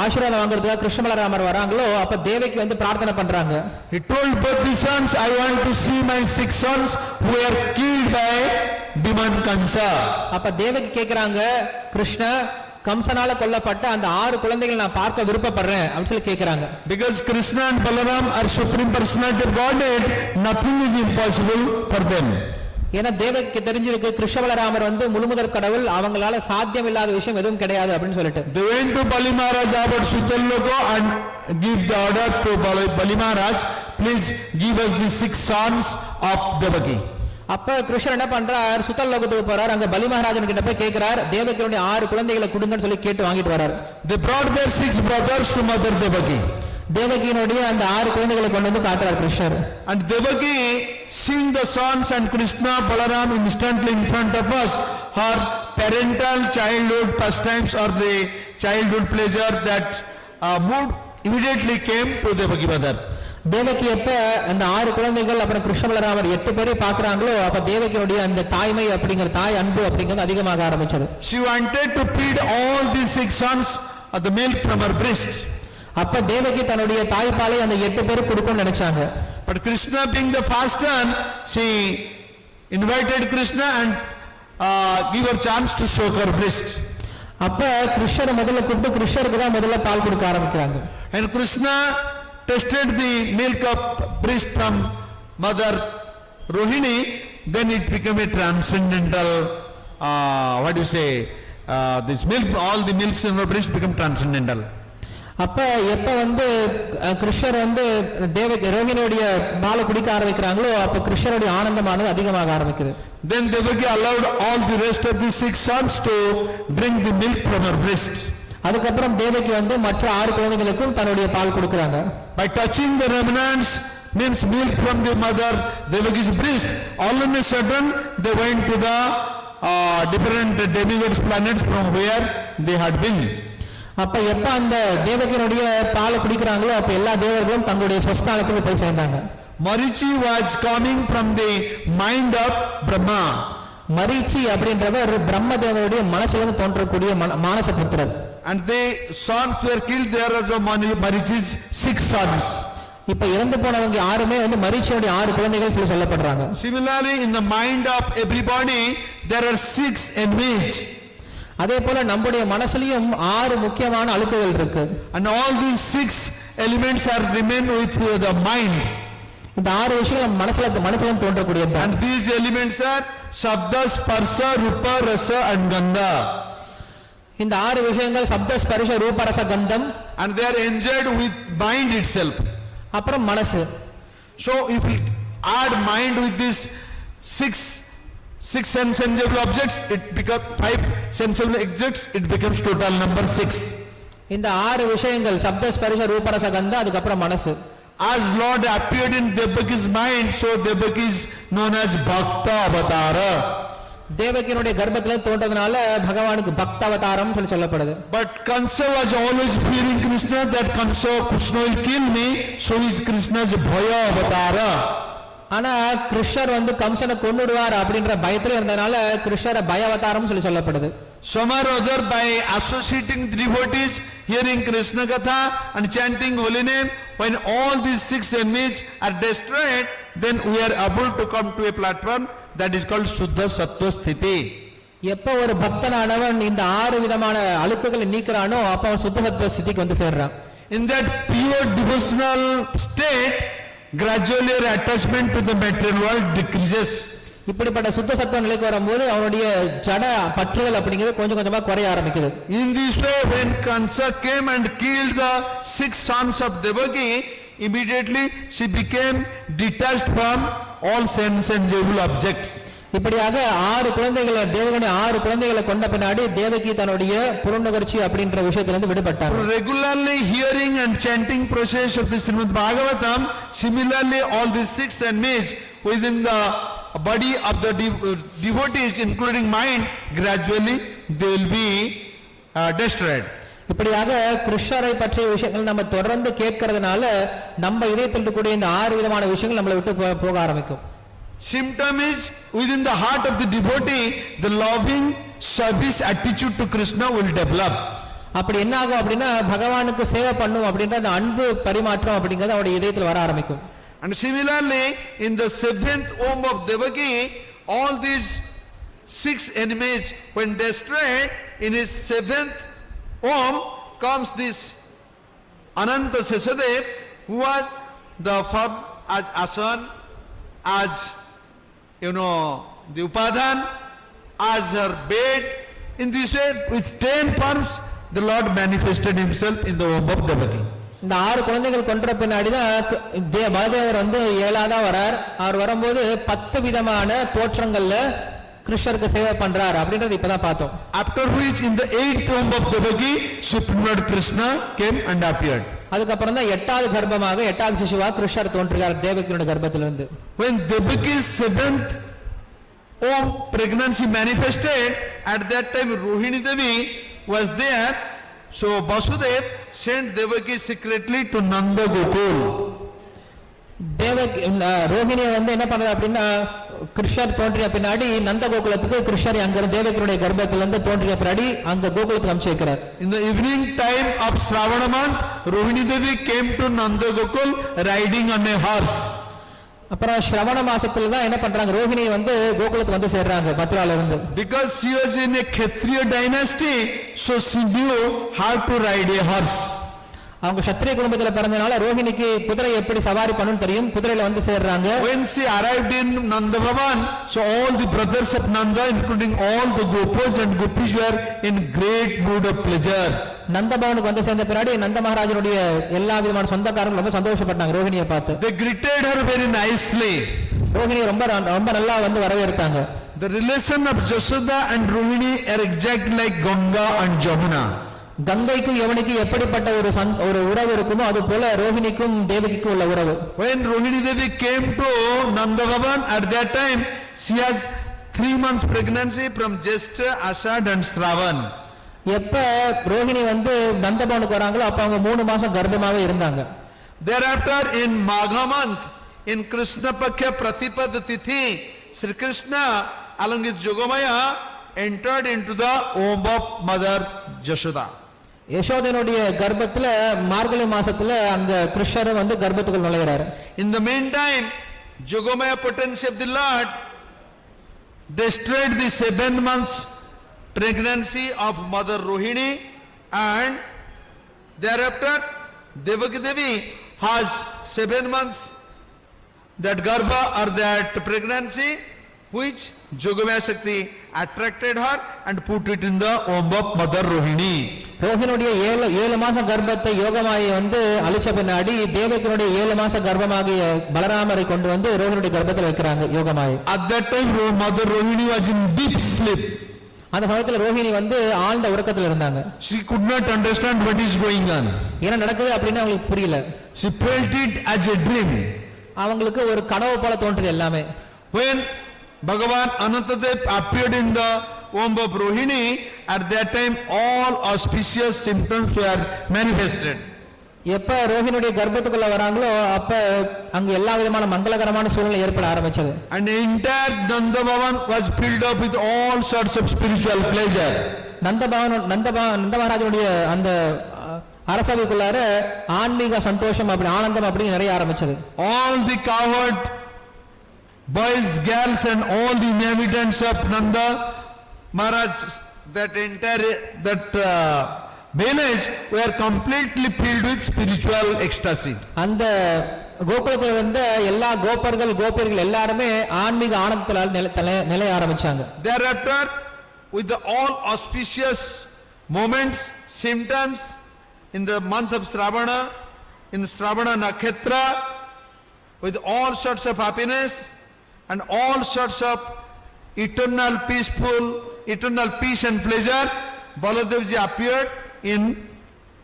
ஆசீர்வாதம் வாங்குறதுக்காக கிருஷ்ண பலராமர் வராங்களோ அப்ப தேவகி பிரார்த்தனை பண்றாங்க. He told both the sons, I want to see my 6 sons who were killed by demon Kansa. அப்ப தேவகி கேக்குறாங்க, கிருஷ்ண கம்சனால கொல்லப்பட்ட அந்த 6 குழந்தைகளை நான் பார்க்க விருப்பப்படுறேன் அப்படின்னு சொல்லி கேக்குறாங்க. Because Krishna and Balaram are supreme personality of Godhead, nothing is impossible for them. ஏன்னா தேவகிக்கு தெரிஞ்சிருக்கு கிருஷ்ண பலராமர் முழுமுதற் கடவுள், அவங்களால சாத்தியம் இல்லாத விஷயம் எதுவும் கிடையாது அப்படின்னு சொல்லிட்டு. They went to Bali Maharaj about Sutalloko and give the order to Bali Maharaj, please give us the 6 sons of Devaki. அப்ப கிருஷ்ணர் என்ன பண்றார், சுத்தல் லோகத்துக்கு போறார். அங்க பலி மகாராஜன் கிட்ட போய் கேக்குறார், தேவகியுடைய 6 குழந்தைகளை கொடுங்கன்னு சொல்லி கேட்டு வாங்கிட்டு வரார். They brought their 6 brothers to Mother Devaki. தேவகியினுடைய அந்த 6 குழந்தைகளை கொண்டு காட்டுறார் கிருஷ்ணர். And Devaki seeing the sons and Krishna Balaram instantly in front of us, her parental childhood pastimes or the childhood pleasure that mood immediately came to Devaki mother. Devaki எப்ப அந்த 6 குழந்தைகள் அப்புறம் கிருஷ்ண பலராமர் 8 பேரை பார்க்கறாங்களோ அப்ப தேவகியுடைய அந்த தாய்மை அப்படிங்கிற தாய் அன்பு அப்படிங்கிறது அதிகமாக ஆரம்பிச்சது. She wanted to feed all these 6 sons of the milk from her breast. அப்ப தேவகி தன்னுடைய தாய்ப்பாலை அந்த 8 பேருக்கு கொடுக்கணும்னு நினைச்சாங்க. But Krishna being the first son, she invited Krishna and give her chance to soak her breast. அப்ப கிருஷ்ணர் முதல்ல கூப்பிட்டு கிருஷ்ணருக்கு தான் முதல்ல பால் கொடுக்க ஆரம்பிக்கிறாங்க. And Krishna tasted the milk of breast from Mother Rohini, then it became a transcendental, what do you say, this milk, all the milks in her breast become transcendental. அப்ப எப்ப கிருஷ்ணர் தேவகி ரோஹிணியுடைய பாலை குடிக்க ஆரம்பிக்கிறாங்களோ அப்ப கிருஷ்ணருடைய ஆனந்தமானது அதிகமாக ஆரம்பிக்குது. Then Devaki allowed all the rest of the 6 sons to drink the milk from her breast. அதுக்கப்புறம் தேவகி மற்ற 6 குழந்தைகளுக்கும் தன்னுடைய பால் கொடுக்கறாங்க. By touching the remnants means milk from the mother Devaki's breast, all of a sudden they went to the different demigods planets from where they had been. அப்ப எப்ப அந்த தேவகியினுடைய பாலை குடிக்கறாங்களோ அப்ப எல்லா தேவர்களும் தங்களுடைய ஸ்வஸ்தானத்துக்கு போய் சேர்ந்தாங்க. Marichi was coming from the mind of Brahma. Marichi அப்படின்றவர் பிரம்மதேவனுடைய மனசிலிருந்து தோன்றக்கூடிய மானச புத்திரர். And the sons were killed, there are Marichi's 6 sons. இப்ப இறந்து போனவங்க யாருமே மரீச்சியுடைய 6 குழந்தைகள் சொல்லப்படுறாங்க. Similarly in the mind of everybody there are 6 enemies. அதே போல நம்முடைய மனசுலயும் 6 முக்கியமான அழுக்குகள் இருக்கு. And all these 6 elements are remain with the mind. இந்த 6 விஷயங்கள் மனசுல தோன்றக்கூடியது. And these elements are Shabda, Sparsha, Rupa, Rasa and Gandha. இந்த 6 விஷயங்கள் சப்த ஸ்பர்ஷ ரூப ரச கந்தம். And they are enjoyed with mind itself. அப்புறம் மனசு. So if we add mind with these 6 sensible objects, it becomes 5 sensible objects, it becomes total number 6. இந்த 6 விஷயங்கள் சப்த ஸ்பர்ஷ ரூப ரச கந்தம் அதுக்கப்புறம் மனசு. As Lord appeared in Devaki's mind, so Devaki is known as Bhakta Avatara. தேவகியினுடைய கர்ப்பத்திலே தோன்றதுனால பகவானுக்கு பக்த அவதாரம் சொல்லப்படுது. But Kansa was always fearing Krishna, that Krishna will kill me, so is Krishna's Bhaya Avatara. ஆனா கிருஷ்ணர் கம்சனை கொன்னுடுவார் அப்படின்ற பயத்துல இருந்தனால கிருஷ்ணரை பய அவதாரம் சொல்லப்படுது. Some or other by associating devotees, hearing Krishna Katha and chanting holy name, when all these 6 enemies are destroyed, then we are able to come to a platform that is called Shuddha Sattva Sthiti. எப்ப ஒரு பக்தனானவன் இந்த 6 விதமான அழுக்குகளை நீக்கிறானோ அப்ப அவன் சுத்த சத்துவ ஸ்திதிக்கு வந்து சேர்றான். In that pure devotional state, gradually your attachment to the material world decreases. இப்படிப்பட்ட சுத்த சத்துவ நிலைக்கு வரும்போது அவனுடைய ஜட பற்றுதல் அப்படிங்கிறது கொஞ்சம் கொஞ்சமா குறைய ஆரம்பிக்குது. In this way, when Kansa came and killed the 6 sons of Devaki, immediately she became detached from all sensible objects. இப்படியாக 6 குழந்தைகளை தேவகனுடைய 6 குழந்தைகளை கொண்ட பின்னாடி தேவகி தன்னுடைய புறநுகர்ச்சி அப்படின்ற விஷயத்திலிருந்து விடுபட்டார். Regularly hearing and chanting process of the Srimad Bhagavatam, similarly all these 6 enemies within the body of the devotees, including mind, gradually they will be destroyed. இப்படியாக கிருஷ்ணரை பற்றிய விஷயங்கள் நம்ம தொடர்ந்து கேட்கறதுனால நம்ம இதயத்தில் இருக்கக்கூடிய இந்த 6 விதமான விஷயங்கள் நம்மளை விட்டு போக ஆரம்பிக்கும். Symptom is within the heart of the devotee, the loving service attitude to Krishna will develop. அப்படி என்ன ஆகும் அப்படின்னா பகவானுக்கு சேவை பண்ணும் அப்படின்ற அந்த அன்பு பரிமாற்றம் அப்படிங்கிறது அவருடைய இதயத்தில் வர ஆரம்பிக்கும். And similarly, in the 7th womb of Devaki, all these 6 enemies when destroyed, in his 7th womb comes this Ananta Sesadev, who was the form as Asan, as the Upadhan, as her bed. In this way, with 10 forms, the Lord manifested himself in the womb of Devaki. இந்த 6 குழந்தைகள் கொன்ற பின்னாடிதான் பலதேவர் வந்து 7ஆவதா வரார். அவர் வரும்போது 10 விதமான தோற்றங்கள்ல கிருஷ்ணருக்கு சேவை பண்றார் அப்படின்றது இப்பதான் பார்த்தோம். After which in the 8th womb of Devaki, Supreme Lord Krishna came and appeared. அதுக்கப்புறம் தான் 8வது கர்ப்பமாக 8வது சிசுவா கிருஷ்ணர் தோன்றுகிறார் தேவகியோட கர்ப்பத்திலிருந்து. When Devaki's 7th womb pregnancy manifested, at that time Rohini Devi was there. So Vasudev sent Devaki secretly to Nanda Gokul. ரோஹிணியை வந்து என்ன பண்றாரு அப்படின்னா கிருஷ்ணர் தோன்றிய பின்னாடி நந்த கோகுலத்துக்கு கிருஷ்ணர் அங்க தேவகியுடைய கர்ப்பத்திலிருந்து தோன்றிய பின்னாடி அங்க கோகுலத்துக்கு அனுப்பிச்சு வைக்கிறார். In the evening time of Shravana month, Rohini Devi came to Nanda Gokul riding on a horse. அப்புறம் ஸ்ரவண மாசத்துல தான் என்ன பண்றாங்க ரோஹிணி வந்து கோகுலத்துக்கு வந்து சேர்றாங்க மதுரால இருந்து. Because she was in a Kshatriya dynasty, so she knew how to ride a horse. அவங்க சத்திரிய குடும்பத்துல பிறந்தனால ரோஹிணிக்கு குதிரை எப்படி சவாரி பண்ணனும் தெரியும். குதிரையில வந்து சேர்றாங்க. When she arrived in Nanda Bhavan, so all the brothers of Nanda, including all the Gopas and Gopis, were in great mood of pleasure. நந்த பவனுக்கு வந்து சேர்ந்த பின்னாடி நந்த மகாராஜனுடைய எல்லா விதமான சொந்தக்காரங்களும் ரொம்ப சந்தோஷப்பட்டாங்க ரோஹிணியை பார்த்து. They greeted her very nicely. Rohini ரொம்ப நல்லா வந்து வரவேற்றாங்க. The relation of Jashoda and Rohini are exactly like Ganga and Jamuna. கங்கைக்கும் யமுனைக்கும் எப்படிப்பட்ட ஒரு உறவு இருக்குமோ அது போல ரோஹிணிக்கும் தேவகிக்கும் உள்ள உறவு. When Rohini Devi came to Nanda Bhavan, at that time she has 3 months pregnancy from Jyeshtha, Ashad and Shravan. எப்ப ரோஹிணி வந்து நந்தபவனுக்கு வராங்களோ அப்ப அவங்க 3 மாசம் கர்ப்பமாவே இருந்தாங்க. Thereafter in Magha month, in Krishna Paksha Pratipad Tithi, Sri Krishna along with Yogamaya entered into the womb of Mother Jashoda. யசோதனுடைய கர்ப்பத்துல மார்கழி மாசத்துல அந்த கிருஷ்ணர் வந்து கர்ப்பத்துக்குள் நுழைகிறார். In the meantime, Yogamaya potency of the Lord destroyed the 7 months pregnancy of Mother Rohini, and thereafter Devaki Devi has 7 months that garbha or that pregnancy, which Yogamaya Shakti attracted her and put it in the womb of Mother Rohini. ரோஹினுடைய 7 மாச கர்ப்பத்தை யோகமாயை வந்து அழிச்ச பின்னாடி தேவகியுடைய 7 மாச கர்ப்பமாகிய பலராமரை கொண்டு வந்து ரோஹினுடைய கர்ப்பத்தில் வைக்கிறாங்க Yogamaya. At that time Mother Rohini was in deep sleep. அந்த சமயத்துல ரோஹிணி வந்து ஆழ்ந்த உறக்கத்துல இருந்தாங்க. She could not understand what is going on. என்ன நடக்குது அப்படின்னு அவங்களுக்கு புரியல. She felt it as a dream. அவங்களுக்கு ஒரு கனவு போல தோன்றுது எல்லாமே. When Bhagavan Anantadev appeared in the womb of Rohini, at that time all auspicious symptoms were manifested. எப்ப ரோஹினுடைய கர்ப்பத்துக்குள்ள வராங்களோ அப்ப அங்க எல்லா விதமான மங்களகரமான சூழ்நிலை ஏற்பட ஆரம்பிச்சது. And the entire Nanda Bhavan was filled up with all sorts of spiritual pleasure. நந்த மகாராஜனுடைய அந்த அரசவைக்குள்ளார ஆன்மீக சந்தோஷம் அப்படி ஆனந்தம் அப்படி நிறைய ஆரம்பிச்சது. All the cowherd boys, girls and all the inhabitants of Nanda Maharaj, that entire village were completely filled with spiritual ecstasy. அந்த கோகுலத்தில் இருந்த எல்லா கோபியர்கள் எல்லாருமே ஆன்மீக ஆனந்தத்தால் நிலைய ஆரம்பிச்சாங்க. Thereafter, with the all auspicious moments, symptoms in the month of Shravana, in Shravana Nakhetra, with all sorts of happiness and all sorts of eternal peace and pleasure, Baladevji appeared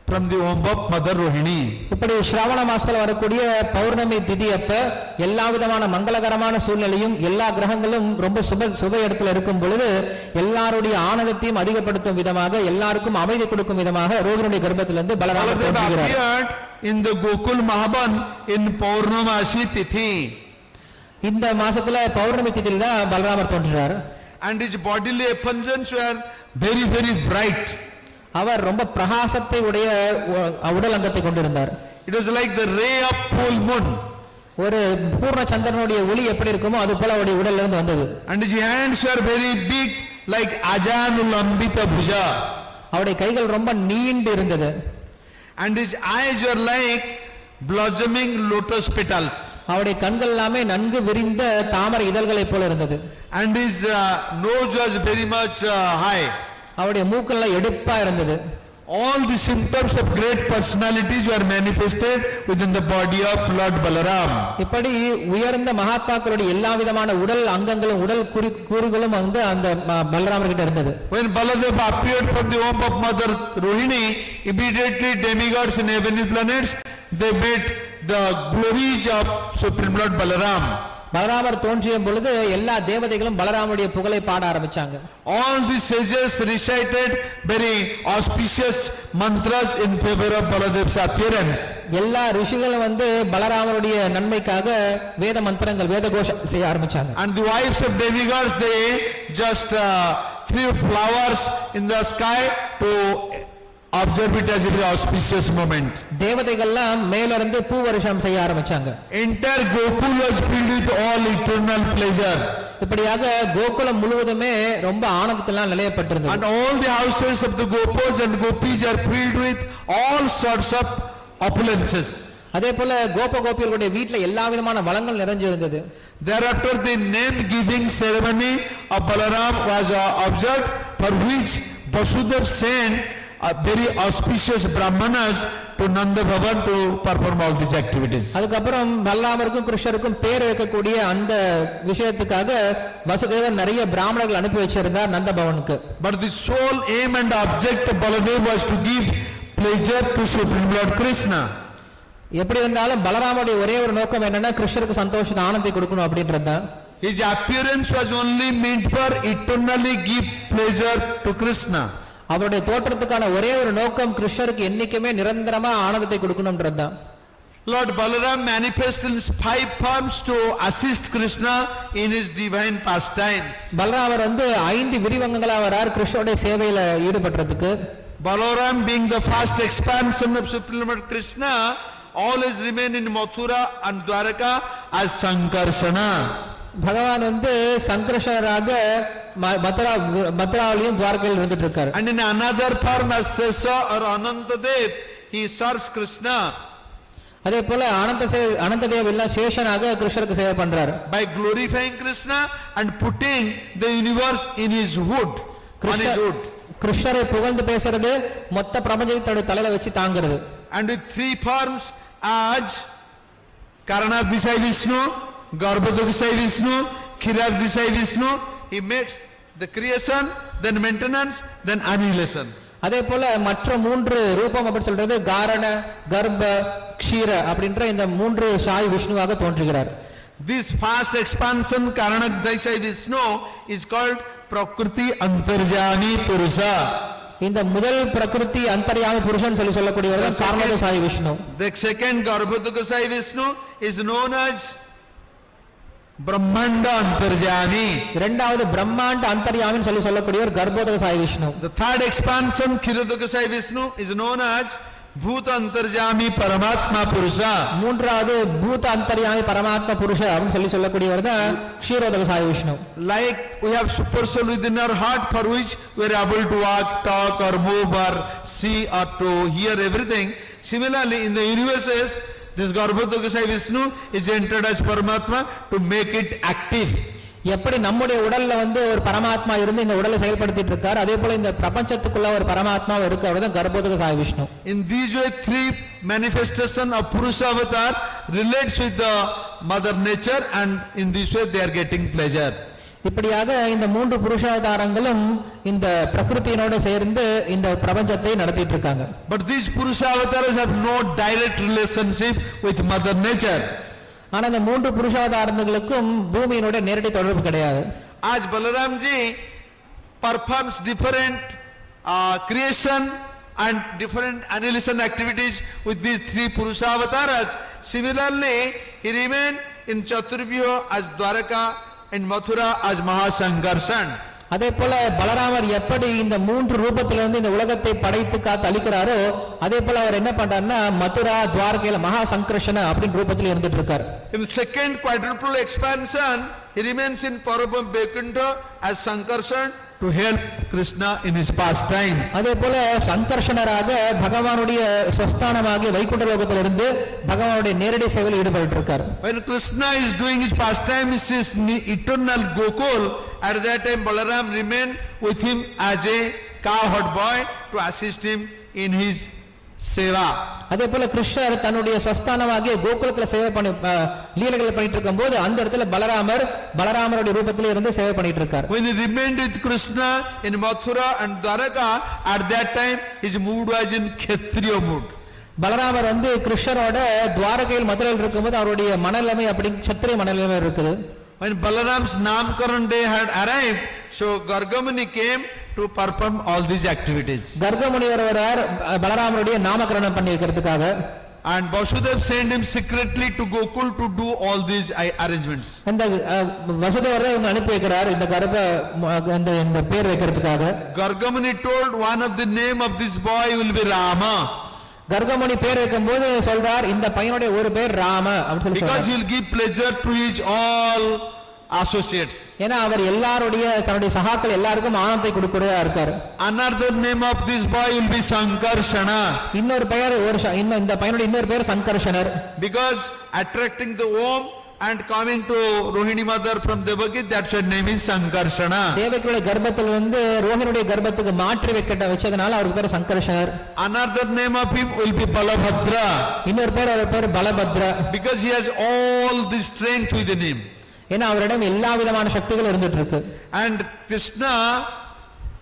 from the womb of Mother Rohini. இப்படி ஸ்ராவண மாசத்துல வரக்கூடிய பௌர்ணமி திதி அப்ப எல்லா விதமான மங்களகரமான சூழ்நிலையும் எல்லா கிரகங்களும் ரொம்ப சுப இடத்துல இருக்கும் பொழுது எல்லாருடைய ஆனந்தத்தையும் அதிகப்படுத்தும் விதமாக எல்லாருக்கும் அமைதி கொடுக்கும் விதமாக ரோகிணியுடைய கர்ப்பத்திலிருந்து பலராமர் தோன்றுகிறார். In the Gokul Mahaban in Paurnamasi Tithi. இந்த மாசத்துல பௌர்ணமி திதியில தான் பலராமர் தோன்றுகிறார். And his bodily effulgence were very, very bright. அவர் ரொம்ப பிரகாசத்தை உடைய உடல் அங்கத்தை கொண்டிருந்தார். It was like the ray of full moon. ஒரு பூர்ண சந்திரனுடைய ஒளி எப்படி இருக்குமோ அது போல அவருடைய உடல்ல இருந்து வந்தது. And his hands were very big like Ajanulambita Bhuja. அவருடைய கைகள் ரொம்ப நீண்டு இருந்தது. And his eyes were like blossoming lotus petals. அவருடைய கண்கள் எல்லாமே நன்கு விரிந்த தாமரை இதழ்களை போல இருந்தது. And his nose was very much high. அவருடைய மூக்கெல்லாம் எடுப்பா இருந்தது. All the symptoms of great personalities were manifested within the body of Lord Balaram. இப்படி உயர்ந்த மகாத்மாக்களுடைய எல்லா விதமான உடல் அங்கங்களும் உடல் கூறுகளும் வந்து அந்த பலராமர் கிட்ட இருந்தது. When Baladeva appeared from the womb of Mother Rohini, immediately demigods and heavenly planets, they met the glories of Supreme Lord Balaram. பலராமர் தோன்றிய பொழுது எல்லா தேவதைகளும் பலராமருடைய புகழை பாட ஆரம்பிச்சாங்க. All the sages recited very auspicious mantras in favor of Baladev's appearance. எல்லா ரிஷிகளும் வந்து பலராமருடைய நன்மைக்காக வேத மந்திரங்கள் வேத கோஷம் செய்ய ஆரம்பிச்சாங்க. And the wives of demigods, they just threw flowers in the sky to observe it as an auspicious moment. தேவதைகள்லாம் மேல இருந்து பூ வருஷம் செய்ய ஆரம்பிச்சாங்க. Entire Gokul was filled with all eternal pleasure. இப்படியாக கோகுலம் முழுவதுமே ரொம்ப ஆனந்தத்தினால் நிலையப்பட்டிருந்தது. And all the houses of the Gopis and Gopis are filled with all sorts of opulences. அதே போல கோபியர்களுடைய வீட்ல எல்லா விதமான வளங்கள் நிறைஞ்சிருந்தது. Thereafter the name giving ceremony of Balaram was observed, for which Vasudev sent very auspicious brahmanas to Nanda Bhavan to perform all these activities. அதுக்கப்புறம் பலராமருக்கும் கிருஷ்ணருக்கும் பேர் வைக்கக்கூடிய அந்த விஷயத்துக்காக வசுதேவர் நிறைய பிராமணர்கள் அனுப்பி வச்சிருந்தார் நந்த பவனுக்கு. But the sole aim and object of Baladev was to give pleasure to Supreme Lord Krishna. எப்படி இருந்தாலும் பலராமருடைய ஒரே ஒரு நோக்கம் என்னன்னா கிருஷ்ணருக்கு சந்தோஷத்தை ஆனந்தத்தை கொடுக்கணும் அப்படின்றதுதான். His appearance was only meant for eternally give pleasure to Krishna. அவருடைய தோற்றத்துக்கான ஒரே ஒரு நோக்கம் கிருஷ்ணருக்கு என்னைக்குமே நிரந்தரமா ஆனந்தத்தை கொடுக்கணும்ன்றதுதான். Lord Balaram manifested in 5 forms to assist Krishna in his divine pastimes. பலராமர் வந்து 5 விரிவங்கங்களா வரார் கிருஷ்ணருடைய சேவையில ஈடுபடுறதுக்கு. Balaram being the first expansion of Supreme Lord Krishna, always remain in Mathura and Dwaraka as Sankarsana. பகவான் வந்து சங்கர்ஷனராக மதுராவிலும் துவாரகையில் இருந்துட்டு இருக்காரு. And in another form as Sesa or Anantadev, he serves Krishna. அதே போல அனந்ததேவ் எல்லாம் சேஷனாக கிருஷ்ணருக்கு சேவை பண்றாரு. By glorifying Krishna and putting the universe in his hood. On his hood. கிருஷ்ணரை புகழ்ந்து பேசுறது மொத்த பிரபஞ்சத்தை தன்னுடைய தலையில வச்சு தாங்கிறது. And with 3 forms as Karanadisai Vishnu, Garbhodakasai Vishnu, Kshiradisai Vishnu, he makes the creation, then maintenance, then annihilation. அதே போல மற்ற 3 ரூபம் அப்படி சொல்றது காரண கர்ப்ப க்ஷீர அப்படின்ற இந்த 3 Sai விஷ்ணுவாக தோன்றுகிறார். This first expansion Karanadisai Vishnu is called Prakriti Antarjani Purusha. இந்த முதல் பிரகிருதி அந்தர்யாமி புருஷன் சொல்லக்கூடியவர் தான் காரணதசாயி Vishnu. The second Garbhodakasai Vishnu is known as Brahmanda Antarjami. இரண்டாவது பிரம்மாண்ட அந்தர்யாமின்னு சொல்லக்கூடியவர் கர்ப்போதக Sai Vishnu. The third expansion, Kshirodaka Sai Vishnu, is known as Bhuta Antarjami Paramatma Purusha. மூன்றாவது பூத அந்தர்யாமி பரமாத்மா புருஷ அப்படின்னு சொல்லக்கூடியவர் தான் க்ஷீரோதக Sai Vishnu. Like we have super soul within our heart for which we are able to walk, talk or move or see or to hear everything. Similarly, in the universes, this Garbhodaka Sai Vishnu is entered as Paramatma to make it active. எப்படி நம்முடைய உடல்ல வந்து ஒரு பரமாத்மா இருந்து இந்த உடலை செயல்படுத்திட்டு இருக்கார், அதே போல இந்த பிரபஞ்சத்துக்குள்ள ஒரு பரமாத்மா இருக்கு, அவர்தான் கர்ப்போதக Sai Vishnu. In these way, three manifestation of Purusha avatar relates with the mother nature, and in this way they are getting pleasure. இப்படியாக இந்த மூன்று புருஷாவதாரங்களும் இந்த பிரகிருதியினோட சேர்ந்து இந்த பிரபஞ்சத்தை நடத்திட்டு இருக்காங்க. But these Purusha avatars have no direct relationship with mother nature. ஆனா இந்த மூன்று புருஷாவதாரங்களுக்கும் பூமியினோட நேரடி தொடர்பு கிடையாது. As Balaram ji performs different creation and different annihilation activities with these three Purusha avatars, similarly he remained in Chaturvyuha as Dwaraka, in Mathura as Mahasankarshan. அதே போல பலராமர் எப்படி இந்த மூன்று ரூபத்திலிருந்து இந்த உலகத்தை படைத்து காத்து அளிக்கிறாரோ, அதே போல அவர் என்ன பண்றாருன்னா மதுரா துவாரகையில மகா சங்கர்ஷன அப்படின்ற ரூபத்தில் இருந்துட்டு இருக்கார். In second quadruple expansion, he remains in Parabam Vaikuntha as Sankarshan to help Krishna in his pastimes. அதே போல சங்கர்ஷனராக பகவானுடைய ஸ்வஸ்தானமாகிய வைகுண்ட லோகத்திலிருந்து பகவானுடைய நேரடி சேவையில் ஈடுபட்டு இருக்கார். When Krishna is doing his pastimes in eternal Gokul, at that time Balaram remained with him as a cowherd boy to assist him in his seva. அதே போல கிருஷ்ணர் தன்னுடைய ஸ்வஸ்தானமாகிய கோகுலத்துல சேவை பண்ணி லீலைகளை பண்ணிட்டு இருக்கும்போது அந்த இடத்துல பலராமருடைய ரூபத்திலே இருந்து சேவை பண்ணிட்டு இருக்கார். When he remained with Krishna in Mathura and Dwaraka, at that time his mood was in Kshatriya mood. பலராமர் வந்து கிருஷ்ணரோட துவாரகையில் மதுரையில் இருக்கும்போது அவருடைய மனநிலைமை அப்படி க்ஷத்ரிய மனநிலைமை இருக்குது. When Balaram's Namkaran day had arrived, so Gargamuni came to perform all these activities. கர்கமுனி வரார் பலராமருடைய நாமகரணம் பண்ணி வைக்கிறதுக்காக. And Vasudev sent him secretly to Gokul to do all these arrangements. இந்த வசுதேவரை இவங்க அனுப்பி வைக்கிறார் இந்த பேர் வைக்கிறதுக்காக. Gargamuni told one of the name of this boy will be Rama. கர்கமுனி பேர் வைக்கும்போது சொல்றார் இந்த பையனுடைய ஒரு பேர் ராம அப்படின்னு சொல்லி because he will give pleasure to his all associates. ஏன்னா அவர் எல்லாருடைய தன்னுடைய சகாக்கள் எல்லாருக்கும் ஆனந்தத்தை கொடுக்கறதா இருக்கார். Another name of this boy will be Sankarshana. இன்னொரு பெயர் இந்த பையனுடைய இன்னொரு பேர் சங்கர்ஷனர். because attracting the womb and coming to Rohini mother from Devaki, that's her name is Sankarshana. தேவகியோட கர்ப்பத்தில் வந்து ரோஹிணியுடைய கர்ப்பத்துக்கு மாற்றி வச்சதனால அவருக்கு பேர் சங்கர்ஷனர். Another name of him will be Balabhadra. இன்னொரு பேர் Balabhadra. because he has all the strength within him. ஏன்னா அவரிடம் எல்லா விதமான சக்திகள் இருந்துட்டு இருக்கு. And Krishna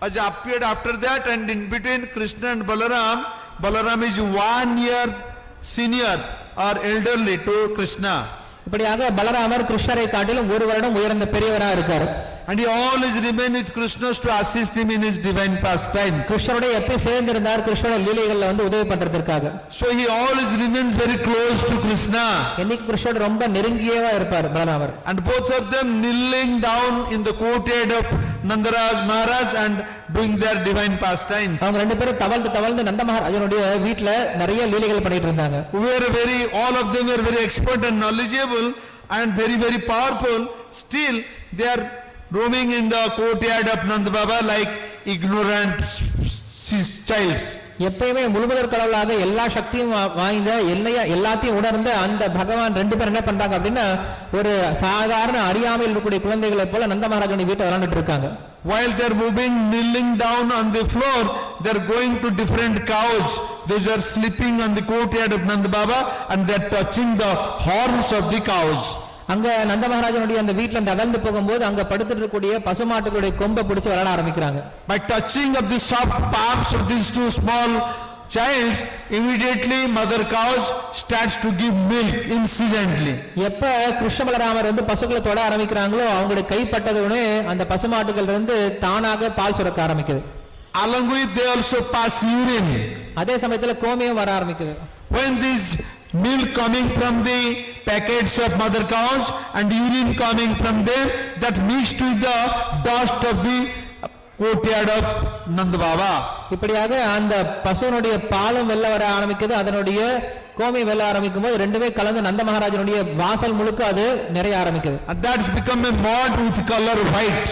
has appeared after that, and in between Krishna and Balaram is 1 year senior or elderly to Krishna. இப்படியாக பலராமர் கிருஷ்ணரை காட்டிலும் ஒரு வருடம் உயர்ந்த பெரியவரா இருக்கார். And he always remained with Krishna to assist him in his divine pastimes. கிருஷ்ணரோட எப்ப சேர்ந்து இருந்தார் கிருஷ்ணரோட லீலைகள்ல வந்து உதவி பண்றதுக்காக. So he always remains very close to Krishna. என்னைக்கு கிருஷ்ணரோட ரொம்ப நெருங்கியவா இருப்பார் பலராமர். And both of them kneeling down in the courtyard of Nandaraj Maharaj and doing their divine pastimes. அவங்க ரெண்டு பேரும் தவழ்ந்து நந்த மகாராஜனுடைய வீட்ல நிறைய லீலைகள் பண்ணிட்டு இருந்தாங்க. All of them were very expert and knowledgeable and very very powerful. Still they are roaming in the courtyard of Nanda Baba like ignorant childs. எப்பயுமே முழுமுதற் கடவுளாக எல்லா சக்தியும் வாய்ந்த எல்லாத்தையும் உணர்ந்த அந்த பகவான் ரெண்டு பேரும் என்ன பண்றாங்க அப்படின்னா ஒரு சாதாரண அறியாமையில் இருக்கக்கூடிய குழந்தைகளை போல நந்த மகாராஜனுடைய வீட்டை விளையாண்டுட்டு இருக்காங்க. While they are moving, kneeling down on the floor, they are going to different couch. Those are sleeping on the courtyard of Nanda Baba and they are touching the horns of the cows. அங்க நந்த மகாராஜனுடைய அந்த வீட்ல நடந்து போகும்போது அங்க படுத்துட்டு இருக்கக்கூடிய பசுமாட்டுகளுடைய கொம்பை பிடிச்சு விளையாட ஆரம்பிக்கிறாங்க. By touching of the soft palms of these two small childs, immediately mother cows starts to give milk instantly. எப்ப கிருஷ்ண பலராமர் வந்து பசுக்களை தொட ஆரம்பிக்கிறாங்களோ அவங்களுடைய கைப்பட்டதுடனே அந்த பசுமாட்டுகள் இருந்து தானாக பால் சுரக்க ஆரம்பிக்குது. Along with they also pass urine. அதே சமயத்துல கோமியம் வர ஆரம்பிக்குது. When this milk coming from the packets of mother cows and urine coming from them that mixed with the dust of the courtyard of Nanda Baba. இப்படியாக அந்த பசுவனுடைய பாலும் வெல்ல வர ஆரம்பிக்குது, அதனுடைய கோமி வெல்ல ஆரம்பிக்கும் போது ரெண்டுமே கலந்து நந்த மகாராஜனுடைய வாசல் முழுக்க அது நிறைய ஆரம்பிக்குது. And that's become a mud with color white.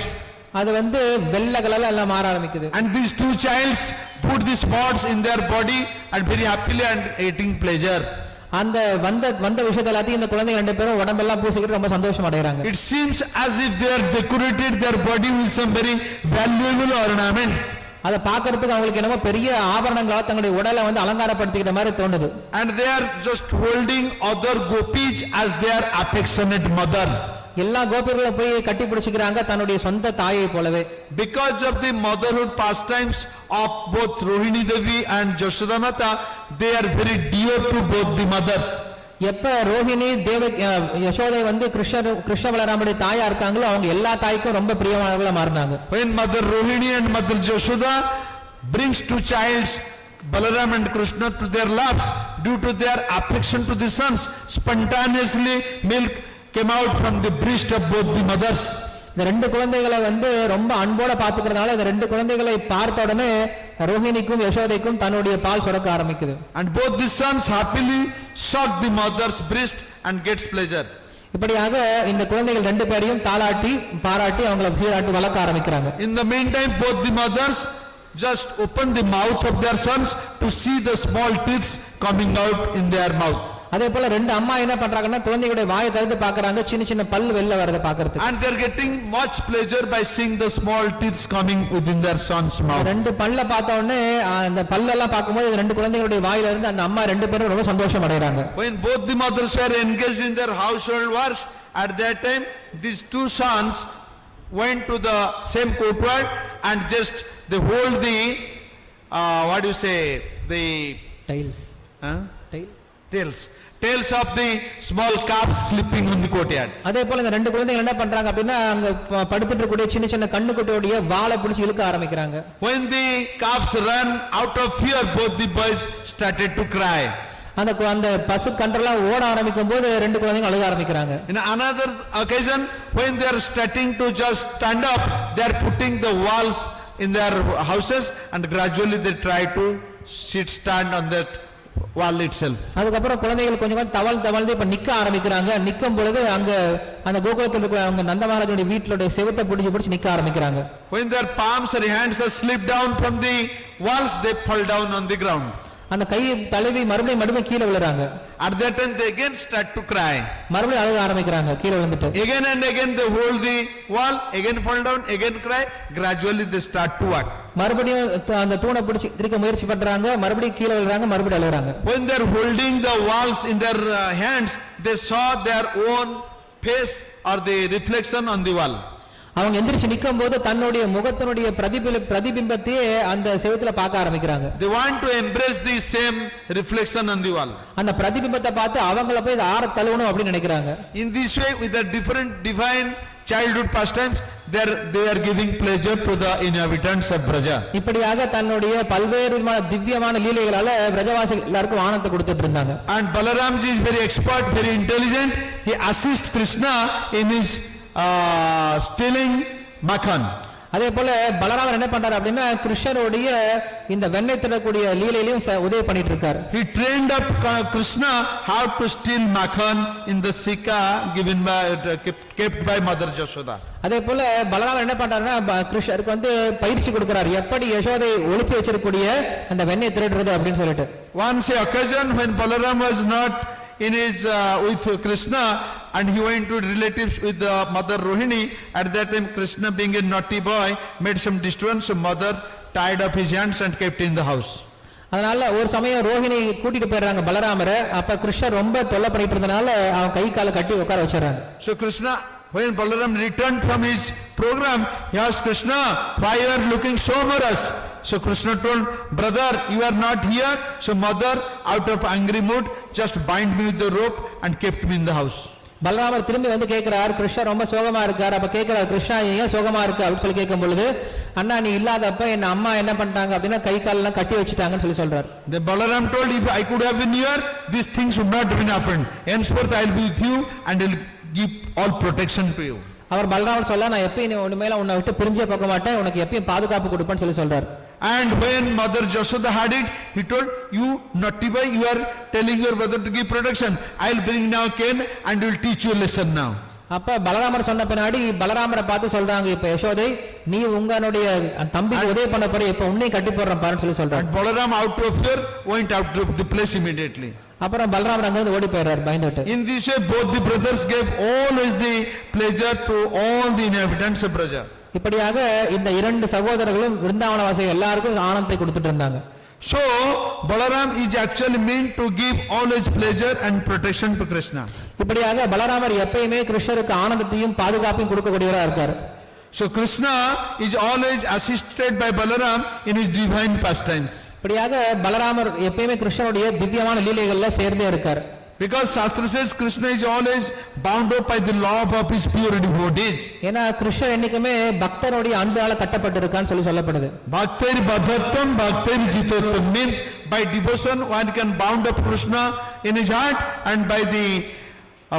அது வந்து வெள்ளை கலர்ல எல்லாம் மாற ஆரம்பிக்குது. And these two childs put these mods in their body and very happily and eating pleasure. அந்த வந்த விஷயத்தை எல்லாத்தையும் இந்த குழந்தைங்க ரெண்டு பேரும் உடம்பெல்லாம் பூசிக்கிட்டு ரொம்ப சந்தோஷம் அடைகிறாங்க. It seems as if they are decorated their body with some very valuable ornaments. அதை பார்க்கிறதுக்கு அவங்களுக்கு என்னமோ பெரிய ஆபரணங்களால தங்களுடைய உடலை வந்து அலங்காரப்படுத்திக்கிட்ட மாதிரி தோணுது. And they are just holding other gopis as their affectionate mother. எல்லா கோபியர்களும் போய் கட்டி பிடிச்சுக்கிறாங்க தன்னுடைய சொந்த தாயை போலவே. Because of the motherhood pastimes of both Rohini Devi and Jashoda Mata, they are very dear to both the mothers. எப்ப ரோஹிணி யசோதை வந்து கிருஷ்ண பலராமுடைய தாயா இருக்காங்களோ அவங்க எல்லா தாய்க்கும் ரொம்ப பிரியமானவர்களா மாறினாங்க. When Mother Rohini and Mother Jashoda brings two childs, Balaram and Krishna, to their laps due to their affection to the sons, spontaneously milk came out from the breast of both the mothers. இந்த ரெண்டு குழந்தைகளை வந்து ரொம்ப அன்போட பாத்துக்கிறதுனால இந்த ரெண்டு குழந்தைகளை பார்த்த உடனே ரோஹிணிக்கும் யசோதைக்கும் தன்னுடைய பால் சுரக்க ஆரம்பிக்குது. And both the sons happily suck the mother's breast and gets pleasure. இப்படியாக இந்த குழந்தைகள் ரெண்டு பேரையும் தாளாட்டி பாராட்டி அவங்களை சீராட்டி வளர்க்க ஆரம்பிக்கிறாங்க. In the meantime, both the mothers just open the mouth of their sons to see the small teeth coming out in their mouth. அதே போல ரெண்டு அம்மா என்ன பண்றாங்கன்னா குழந்தைகளுடைய வாயை திறந்து பார்க்கறாங்க, சின்ன சின்ன பல் வெளில வரத பார்க்கிறதுக்கு. And they are getting much pleasure by seeing the small teeth coming within their son's mouth. ரெண்டு பல்ல பார்த்த உடனே அந்த பல்லெல்லாம் பார்க்கும்போது ரெண்டு குழந்தைகளுடைய வாயில இருந்து அந்த அம்மா ரெண்டு பேரும் ரொம்ப சந்தோஷம் அடைறாங்க. When both the mothers were engaged in their household works, at that time these two sons went to the same courtyard and just they hold the what do you say, the tails tails of the small calves sleeping on the courtyard. அதே போல இந்த ரெண்டு குழந்தைகள் என்ன பண்றாங்க அப்படினா அங்க படுத்துட்டு இருக்கக்கூடிய சின்ன சின்ன கண்ணுக்குட்டியோட வாளை பிடிச்சு இழுக்க ஆரம்பிக்கறாங்க. When the calves run out of fear, both the boys started to cry. அந்த பசு கன்றெல்லாம் ஓட ஆரம்பிக்கும் போது ரெண்டு குழந்தைகள் அழுக ஆரம்பிக்கறாங்க. In another occasion, when they are starting to just stand up, they are putting the walls in their houses and gradually they try to stand on that wall itself. அதுக்கப்புறம் குழந்தைகள் கொஞ்சம் கொஞ்சம் தவழ்ந்து இப்ப நிக்க ஆரம்பிக்கறாங்க. நிக்கும் பொழுது அங்க அந்த கோகுலத்துல இருக்கிற அவங்க நந்த மகாராஜனுடைய வீட்லோட செவுத்தை பிடிச்சு நிக்க ஆரம்பிக்கறாங்க. When their palms or hands are slipped down from the walls, they fall down on the ground. அந்த கை தழுவி மறுபடியும் கீழே விழுறாங்க. At that time they again start to cry. மறுபடியும் அழுக ஆரம்பிக்கறாங்க கீழே விழுந்துட்டு. Again and again they hold the wall, again fall down, again cry. Gradually they start to walk. மறுபடியும் அந்த தூணை பிடிச்சு திருக்க முயற்சி பண்றாங்க, மறுபடியும் கீழே விழுறாங்க, மறுபடியும் அழுகுறாங்க. When they are holding the walls in their hands, they saw their own face or the reflection on the wall. அவங்க எந்திரிச்சு நிக்கும் போது தன்னுடைய முகத்தினுடைய பிரதிபிம்பத்தையே அந்த செவுத்துல பார்க்க ஆரம்பிக்கிறாங்க. They want to embrace the same reflection on the wall. அந்த பிரதிபிம்பத்தை பார்த்து அவங்கள போய் ஆற தழுவணும் அப்படி நினைக்கிறாங்க. In this way, with the different divine childhood pastimes, they are giving pleasure to the inhabitants of Braja. இப்படியாக தன்னுடைய பல்வேறு விதமான திவ்யமான லீலைகளால பிரஜவாசிகள் எல்லாருக்கும் ஆனந்தத்தை கொடுத்துட்டு இருந்தாங்க. And Balaramji is very expert, very intelligent. He assists Krishna in his stealing makhan. அதே போல பலராமர் என்ன பண்றாரு அப்படின்னா கிருஷ்ணருடைய இந்த வெண்ணெய் திருடக்கூடிய லீலையிலும் உதவி பண்ணிட்டு இருக்காரு. He trained up Krishna how to steal makhan in the sika kept by Mother Jashoda. அதே போல பலராமர் என்ன பண்றாருன்னா கிருஷ்ணருக்கு வந்து பயிற்சி கொடுக்கிறார், எப்படி யசோதை ஒளிச்சு வச்சிருக்கக்கூடிய அந்த வெண்ணெய் திருடுறது அப்படின்னு சொல்லிட்டு. Once a occasion when Balaram was not in his with Krishna and he went to relatives with Mother Rohini, at that time Krishna being a naughty boy made some disturbance, so mother tied up his hands and kept in the house. அதனால ஒரு சமயம் ரோஹிணி கூட்டிட்டு போயிடுறாங்க பலராமரை. அப்ப கிருஷ்ணர் ரொம்ப தொல்லை பண்ணிட்டு இருந்தனால அவன் கை காலை கட்டி உட்கார வச்சிடறாங்க. So Krishna, when Balaram returned from his program, he asked Krishna, why you are looking so morose? So Krishna told, brother, you are not here. So mother, out of angry mood, just bind me with the rope and kept me in the house. பலராமர் திரும்பி வந்து கேட்கிறார், கிருஷ்ணா ரொம்ப சோகமா இருக்கார். அப்ப கேட்கிறார், கிருஷ்ணா ஏன் சோகமா இருக்கு அப்படின்னு சொல்லி கேட்கும் பொழுது, அண்ணா நீ இல்லாதப்ப என் அம்மா என்ன பண்ணிட்டாங்க அப்படின்னா கை கால் எல்லாம் கட்டி வச்சுட்டாங்கன்னு சொல்லி சொல்றார். The Balaram told, if I could have been here, these things would not have been happened. Henceforth I will be with you and will give all protection to you. அவர் பலராமர் சொல்ல, நான் எப்பயும் நீ ஒண்ணு மேல உன்னை விட்டு பிரிஞ்சே போக மாட்டேன், உனக்கு எப்பயும் பாதுகாப்பு கொடுப்பேன்னு சொல்லி சொல்றார். And when Mother Jashoda had it, he told, you naughty boy, you are telling your brother to give protection. I will bring now Cain and will teach you a lesson now. அப்ப பலராமர் சொன்ன பின்னாடி பலராமரை பார்த்து சொல்றாங்க, இப்ப யசோதை நீ உங்களுடைய தம்பிக்கு உதவி பண்ண போற, இப்ப உன்னை கட்டி போடுறேன் பாருன்னு சொல்லி சொல்றாங்க. And Balaram out of fear went out of the place immediately. அப்புறம் பலராமர் அங்க இருந்து ஓடி போயிடுறார் பயந்துட்டு. In this way both the brothers gave always the pleasure to all the inhabitants of Braja. இப்படியாக இந்த இரண்டு சகோதரர்களும் விருந்தாவனவாசிகள் எல்லாருக்கும் ஆனந்தத்தை கொடுத்துட்டு இருந்தாங்க. So Balaram is actually meant to give always pleasure and protection to Krishna. இப்படியாக பலராமர் எப்பயுமே கிருஷ்ணருக்கு ஆனந்தத்தையும் பாதுகாப்பையும் கொடுக்கக்கூடியவரா இருக்கார். So Krishna is always assisted by Balaram in his divine pastimes. இப்படியாக பலராமர் எப்பயுமே கிருஷ்ணனுடைய திவ்யமான லீலைகள்ல சேர்ந்தே இருக்கார். Because Shastra says Krishna is always bound up by the law of his pure devotees. ஏன்னா கிருஷ்ணர் என்னைக்குமே பக்தனுடைய அன்பால கட்டப்பட்டிருக்கான்னு சொல்லி சொல்லப்படுது. Bhaktir badhattam bhaktir jitottam means by devotion one can bound up Krishna in his heart, and by the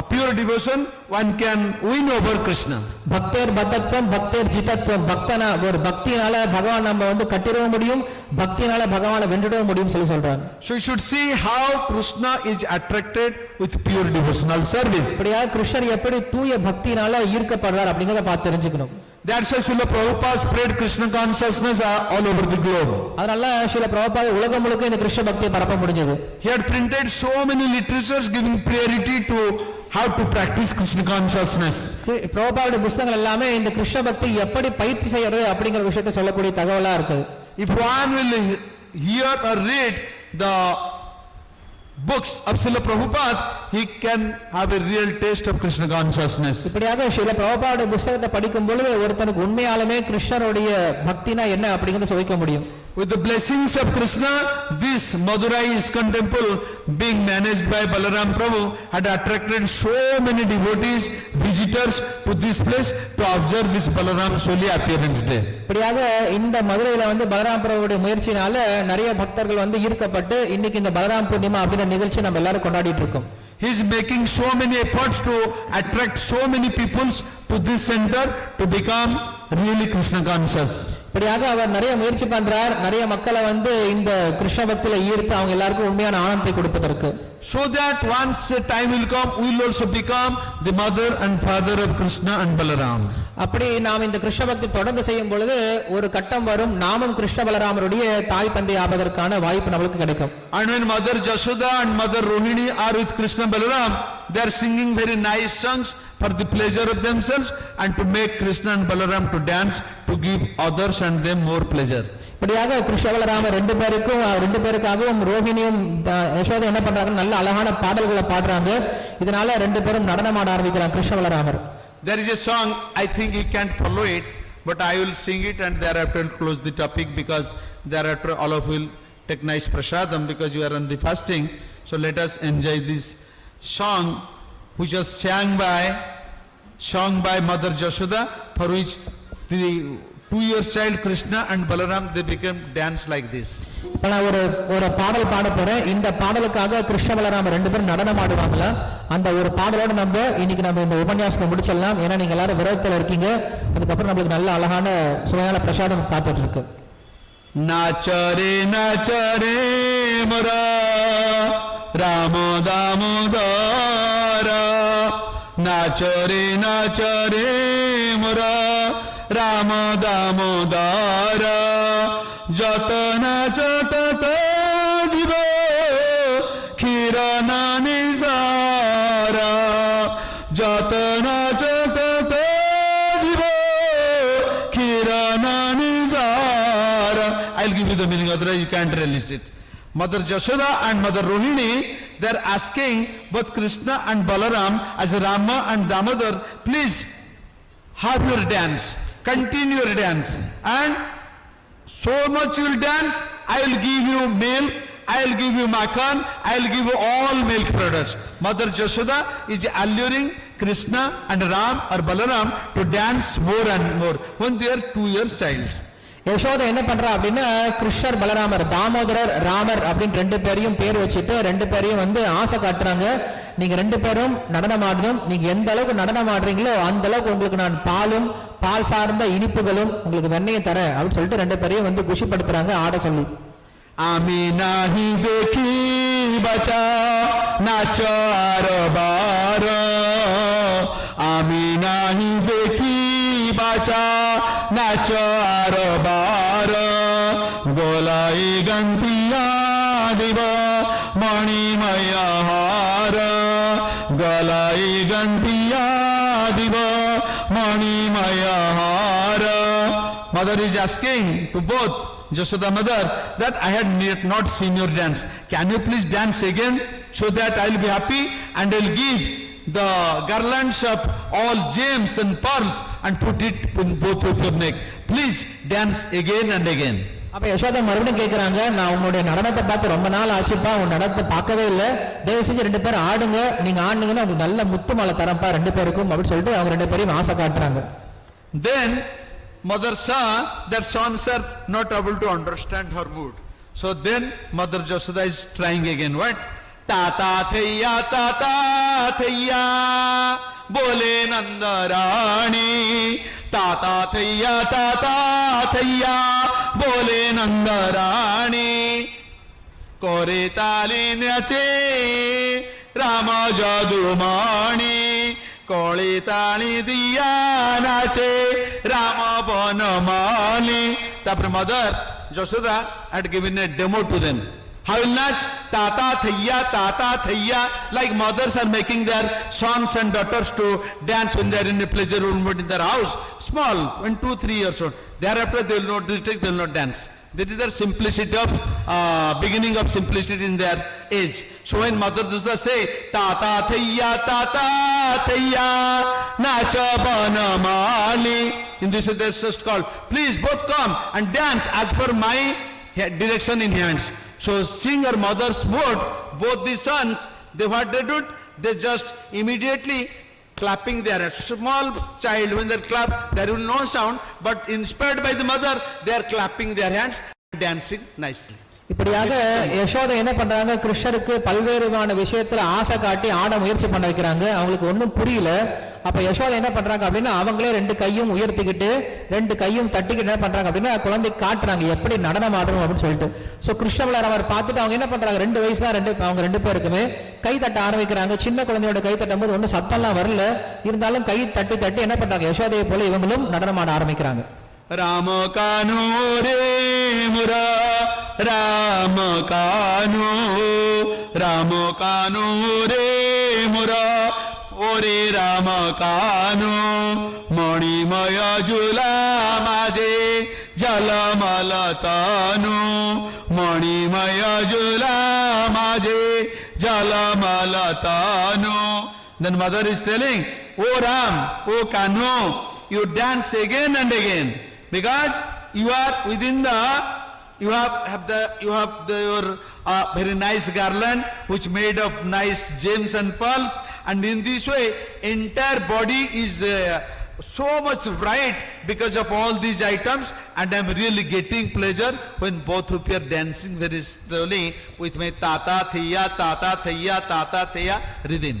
pure devotion one can win over Krishna. பக்தர் பத்தத்வம் பக்தர் ஜிதத்வம், பக்தனா ஒரு பக்தியினால பகவான் நம்ம வந்து கட்டிடவே முடியும், பக்தியினால பகவானை வென்றிடவும் முடியும் சொல்லி சொல்றாங்க. So you should see how Krishna is attracted with pure devotional service. இப்படியா கிருஷ்ணர் எப்படி தூய பக்தியினால ஈர்க்கப்படுறார் அப்படிங்கறத பார்த்து தெரிஞ்சுக்கணும். That's why Srila Prabhupada spread Krishna consciousness all over the globe. அதனால ஸ்ரீல பிரபுபாத உலகம் முழுக்க இந்த கிருஷ்ண பக்தியை பரப்ப முடிஞ்சது. He had printed so many literatures giving priority to how to practice Krishna consciousness. பிரபுபாவுடைய புத்தகங்கள் எல்லாமே இந்த கிருஷ்ண பக்தி எப்படி பயிற்சி செய்யறது அப்படிங்கிற விஷயத்தை சொல்லக்கூடிய தகவலா இருக்குது. If one will hear or read the books of Srila Prabhupada, he can have a real taste of Krishna consciousness. இப்படியாக ஸ்ரீல பிரபுபாவுடைய புத்தகத்தை படிக்கும் பொழுது ஒருத்தனுக்கு உண்மையாலுமே கிருஷ்ணருடைய பக்தினா என்ன அப்படிங்கறத சுவைக்க முடியும். With the blessings of Krishna, this Madurai ISKCON temple being managed by Balaram Prabhu had attracted so many devotees, visitors to this place to observe this Balaram's holy appearance day. இப்படியாக இந்த மதுரையில வந்து பலராம் பிரபுவுடைய முயற்சினால நிறைய பக்தர்கள் வந்து ஈர்க்கப்பட்டு இன்னைக்கு இந்த பலராம் பூர்ணிமா அப்படிங்கிற நிகழ்ச்சி நம்ம எல்லாரும் கொண்டாடிட்டு இருக்கோம். He is making so many efforts to attract so many peoples to this center to become really Krishna conscious. இப்படியாக அவர் நிறைய முயற்சி பண்றார், நிறைய மக்களை வந்து இந்த கிருஷ்ண பக்தியில ஈர்த்து அவங்க எல்லாருக்கும் உண்மையான ஆனந்தத்தை கொடுப்பதற்கு. So that once a time will come, we will also become the mother and father of Krishna and Balaram. அப்படி நாம் இந்த கிருஷ்ண பக்தி தொடர்ந்து செய்யும் பொழுது ஒரு கட்டம் வரும், நாமும் கிருஷ்ண பலராமருடைய தாய் தந்தை ஆவதற்கான வாய்ப்பு நம்மளுக்கு கிடைக்கும். And when Mother Jashoda and Mother Rohini are with Krishna Balaram, they are singing very nice songs for the pleasure of themselves and to make Krishna and Balaram to dance to give others and them more pleasure. இப்படியாக கிருஷ்ண பலராமர் ரெண்டு பேருக்காகவும் ரோஹிணியும் யசோதை என்ன பண்றாங்க, நல்ல அழகான பாடல்களை பாடுறாங்க. இதனால ரெண்டு பேரும் நடனம் ஆட ஆரம்பிக்கிறாங்க கிருஷ்ண பலராமர். There is a song, I think you can't follow it, but I will sing it and thereafter will close the topic, because thereafter all of you will take nice prasadam because you are on the fasting. So let us enjoy this song which was sung by Mother Jashoda, for which the 2-year-old child Krishna and Balaram, they became dance like this. இப்ப நான் ஒரு பாடல் பாட போறேன். இந்த பாடலுக்காக கிருஷ்ண பலராமர் ரெண்டு பேரும் நடனம் ஆடுவாங்கல, அந்த ஒரு பாடலோட இன்னைக்கு நம்ம இந்த உபன்யாசத்தை முடிச்சிடலாம். ஏன்னா நீங்க எல்லாரும் விரதத்துல இருக்கீங்க, அதுக்கப்புறம் நம்மளுக்கு நல்ல அழகான சுவையான பிரசாதம் காத்துட்டு இருக்கு. நாச்சரே நாச்சரே மரா ராம தாமோதரா, நாச்சரே நாச்சரே மரா রাম দামোদর যত নাচ তত দিব ক্ষীর নিসার যত নাচ তত দিব ক্ষীর Nisar. I'll give you the meaning, otherwise you can't release it. Mother Jashoda and Mother Rohini, they are asking both Krishna and Balaram as Rama and Damodar, please have your dance, continue your dance, and so much you will dance, I will give you milk, I will give you makan, I will give you all milk products. Mother Jashoda is alluring Krishna and Ram or Balaram to dance more and more when they are 2 years child. Yashoda என்ன பண்றா அப்படின்னா கிருஷ்ணர் பலராமர் தாமோதரர் ராமர் அப்படின்னு ரெண்டு பேரையும் பேர் வச்சுட்டு ரெண்டு பேரையும் வந்து ஆசை காட்டுறாங்க. நீங்க ரெண்டு பேரும் நடனம் ஆடணும், நீங்க எந்த அளவுக்கு நடனம் ஆடுறீங்களோ அந்த அளவுக்கு உங்களுக்கு நான் பாலும் பால் சார்ந்த இனிப்புகளும் உங்களுக்கு வெண்ணையும் தரேன் அப்படின்னு சொல்லிட்டு ரெண்டு பேரையும் வந்து குஷிப்படுத்துறாங்க ஆட சொல்லி. আমি নাহি দেখি বাচা নাচ আর বার, আমি নাহি দেখি বাচা নাচ আর বার, গলাই গন্তিয়া দিব মণিময়া হার, গলাই গন্তিয়া দিব মণিময়া হার. Mother is asking to both Jashoda mother that I had not seen your dance. Can you please dance again so that I will be happy and I will give the garlands of all gems and pearls and put it in both of your neck. Please dance again and again. அப்ப யசோதா மறுபடியும் கேக்குறாங்க, நான் உன்னுடைய நடனத்தை பார்த்து ரொம்ப நாள் ஆச்சுப்பா, உன் நடனத்தை பார்க்கவே இல்லை, தயவு செஞ்சு ரெண்டு பேரும் ஆடுங்க, நீங்க ஆடுனீங்கன்னா உங்களுக்கு நல்ல முத்து மாலை தரப்பா ரெண்டு பேருக்கும் அப்படின்னு சொல்லிட்டு அவங்க ரெண்டு பேரையும் ஆசை காட்டுறாங்க. Then mother saw that sons are not able to understand her mood. So then Mother Jashoda is trying again. What? Tata theiya bole Nandarani, Tata theiya bole Nandarani, Kore tali nache Rama Jadumani, Koli tali diya nache Rama Bonamali. Tapre Mother Jashoda had given a demo to them. How will natch? Tata theiya, like mothers are making their sons and daughters to dance when they are in a pleasure room in their house, small, when 2-3 years old. Thereafter they will not dance. That is their simplicity of beginning of simplicity in their age. So when Mother Jashoda say Tata theiya nacha banamali, in this way they just called, please both come and dance as per my direction in hands. So seeing her mother's mood, both the sons, they what they did, they just immediately clapping their hands. Small child, when they clap, there will no sound, but inspired by the mother, they are clapping their hands, dancing nicely. இப்படியாக யசோதை என்ன பண்றாங்க, கிருஷ்ணருக்கு பல்வேறுமான விஷயத்துல ஆசை காட்டி ஆட முயற்சி பண்ண வைக்கிறாங்க. அவங்களுக்கு ஒன்றும் புரியல. அப்ப யசோதை என்ன பண்றாங்க அப்படின்னா அவங்களே ரெண்டு கையும் உயர்த்திக்கிட்டு ரெண்டு கையும் தட்டிக்கிட்டு என்ன பண்றாங்க அப்படின்னா குழந்தை காட்டுறாங்க எப்படி நடனம் ஆடணும் அப்படின்னு சொல்லிட்டு. சோ கிருஷ்ணவளர் அவர் பார்த்துட்டு அவங்க என்ன பண்றாங்க, 2 வயசு தான் அவங்க ரெண்டு பேருக்குமே கை தட்ட ஆரம்பிக்கிறாங்க. சின்ன குழந்தையோட கை தட்டும் போது ஒன்றும் சத்தம்லாம் வரல, இருந்தாலும் கை தட்டி தட்டி என்ன பண்றாங்க, யசோதையை போல இவங்களும் நடனம் ஆட ஆரம்பிக்கிறாங்க. Rama kano re mura, Rama kano re mura, ore Rama kano, mani maya jula maje, jala malatano, mani maya jula maje, jala malatano. Then mother is telling, oh Ram, oh Kano, you dance again and again. Because you are within the, you have your very nice garland which made of nice gems and pearls, and in this way entire body is so much bright because of all these items, and I am really getting pleasure when both of you are dancing very slowly with my tata theiya rhythm.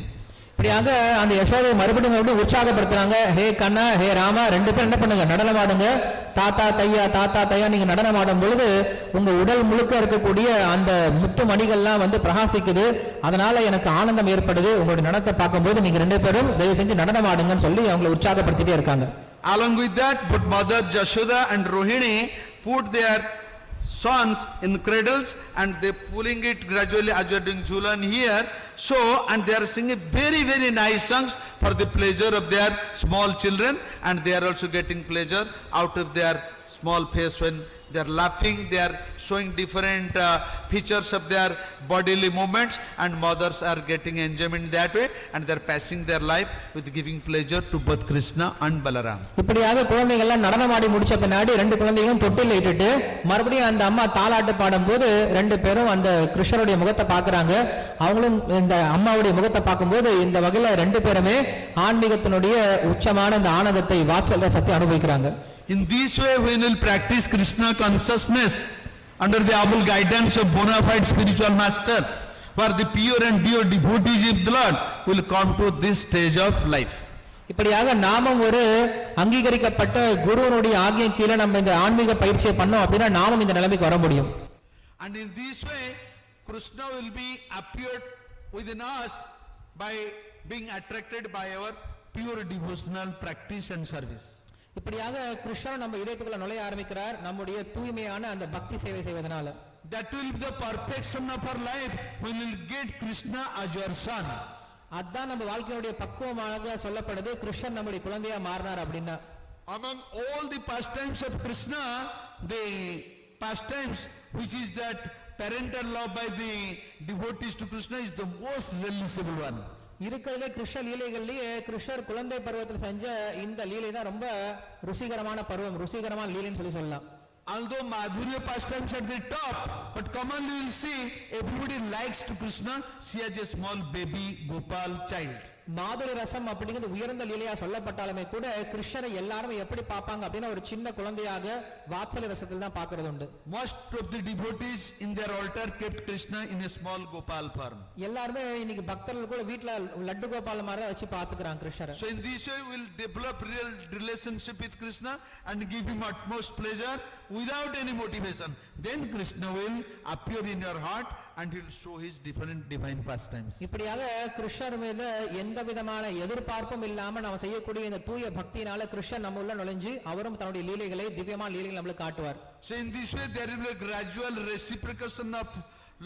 இப்படியாக அந்த யசோதை மறுபடியும் உற்சாகப்படுத்துறாங்க. ஹே கண்ணா, ஹே ராமா, ரெண்டு பேரும் என்ன பண்ணுங்க, நடனம் ஆடுங்க. தாத்தா தையா நீங்க நடனம் ஆடும் பொழுது உங்க உடல் முழுக்க இருக்கக்கூடிய அந்த முத்து மணிகள்லாம் வந்து பிரகாசிக்குது, அதனால எனக்கு ஆனந்தம் ஏற்படுது. உங்களுடைய நடனத்தை பார்க்கும்போது நீங்க ரெண்டு பேரும் தயவு செஞ்சு நடனம் ஆடுங்கன்னு சொல்லி அவங்களை உற்சாகப்படுத்திட்டே இருக்காங்க. Along with that, but Mother Jashoda and Rohini put their sons in cradles and they pulling it gradually as you are doing Jhulan here. So, and they are singing very nice songs for the pleasure of their small children, and they are also getting pleasure out of their small face when they are laughing, they are showing different features of their bodily movements, and mothers are getting enjoyment that way, and they are passing their life with giving pleasure to both Krishna and Balaram. இப்படியாக குழந்தைகள் எல்லாம் நடனம் ஆடி முடிச்ச பின்னாடி ரெண்டு குழந்தைகளும் தொட்டில் இட்டுட்டு மறுபடியும் அந்த அம்மா தாலாட்டு பாடும்போது ரெண்டு பேரும் அந்த கிருஷ்ணருடைய முகத்தை பார்க்கறாங்க. அவங்களும் இந்த அம்மாவுடைய முகத்தை பார்க்கும்போது இந்த வகையில ரெண்டு பேருமே ஆன்மீகத்தினுடைய உச்சமான இந்த ஆனந்தத்தை வாத்சல்யத்தை அனுபவிக்கிறாங்க. In this way, we will practice Krishna consciousness under the able guidance of bona fide spiritual master, where the pure and dear devotees of the Lord will come to this stage of life. இப்படியாக நாமும் ஒரு அங்கீகரிக்கப்பட்ட குருவனுடைய ஆக்ஞை கீழே நம்ம இந்த ஆன்மீக பயிற்சியை பண்ணோம் அப்படின்னா நாமும் இந்த நிலைமைக்கு வர முடியும். And in this way, Krishna will be appeared within us by being attracted by our pure devotional practice and service. இப்படியாக கிருஷ்ணர் நம்ம இதயத்துக்குள்ள நுழைய ஆரம்பிக்கிறார் நம்முடைய தூய்மையான அந்த பக்தி சேவை செய்வதனால. That will be the perfection of our life when we will get Krishna as your son. அதான் நம்ம வாழ்க்கையுடைய பக்குவமாக சொல்லப்படுது கிருஷ்ணன் நம்முடைய குழந்தையா மாறினார் அப்படின்னா. Among all the pastimes of Krishna, the pastimes which is that parental love by the devotees to Krishna is the most relisable one. இருக்கிறதுலே கிருஷ்ண லீலைகள்லயே கிருஷ்ணர் குழந்தை பருவத்தில் செஞ்ச இந்த லீலை தான் ரொம்ப ருசிகரமான பருவம், ருசிகரமான லீலைன்னு சொல்லலாம். Although Madhurya pastimes at the top, but commonly you will see everybody likes to Krishna, see as a small baby Gopal child. மாதுரி ரசம் அப்படிங்கிறது உயர்ந்த லீலையா சொல்லப்பட்டாலுமே கூட கிருஷ்ணரை எல்லாரும் எப்படி பார்ப்பாங்க அப்படின்னா ஒரு சின்ன குழந்தையாக வாத்சல்ய ரசத்தில் தான் பார்க்கிறது உண்டு. Most of the devotees in their altar kept Krishna in a small Gopal form. எல்லாரும் இன்னைக்கு பக்தர்கள் கூட வீட்ல லட்டு கோபால் மாதிரி தான் வச்சு பார்த்துக்கிறாங்க கிருஷ்ணரை. So in this way we will develop real relationship with Krishna and give him utmost pleasure without any motivation. Then Krishna will appear in your heart and he will show his different divine pastimes. இப்படியாக கிருஷ்ணர் மீது எந்த விதமான எதிர்பார்ப்பும் இல்லாம நாம செய்யக்கூடிய இந்த தூய பக்தியினால கிருஷ்ணர் நம்ம உள்ள நுழைஞ்சு அவரும் தன்னுடைய லீலைகளை திவ்யமான லீலைகளை நமக்கு காட்டுவார். So in this way there will be a gradual reciprocation of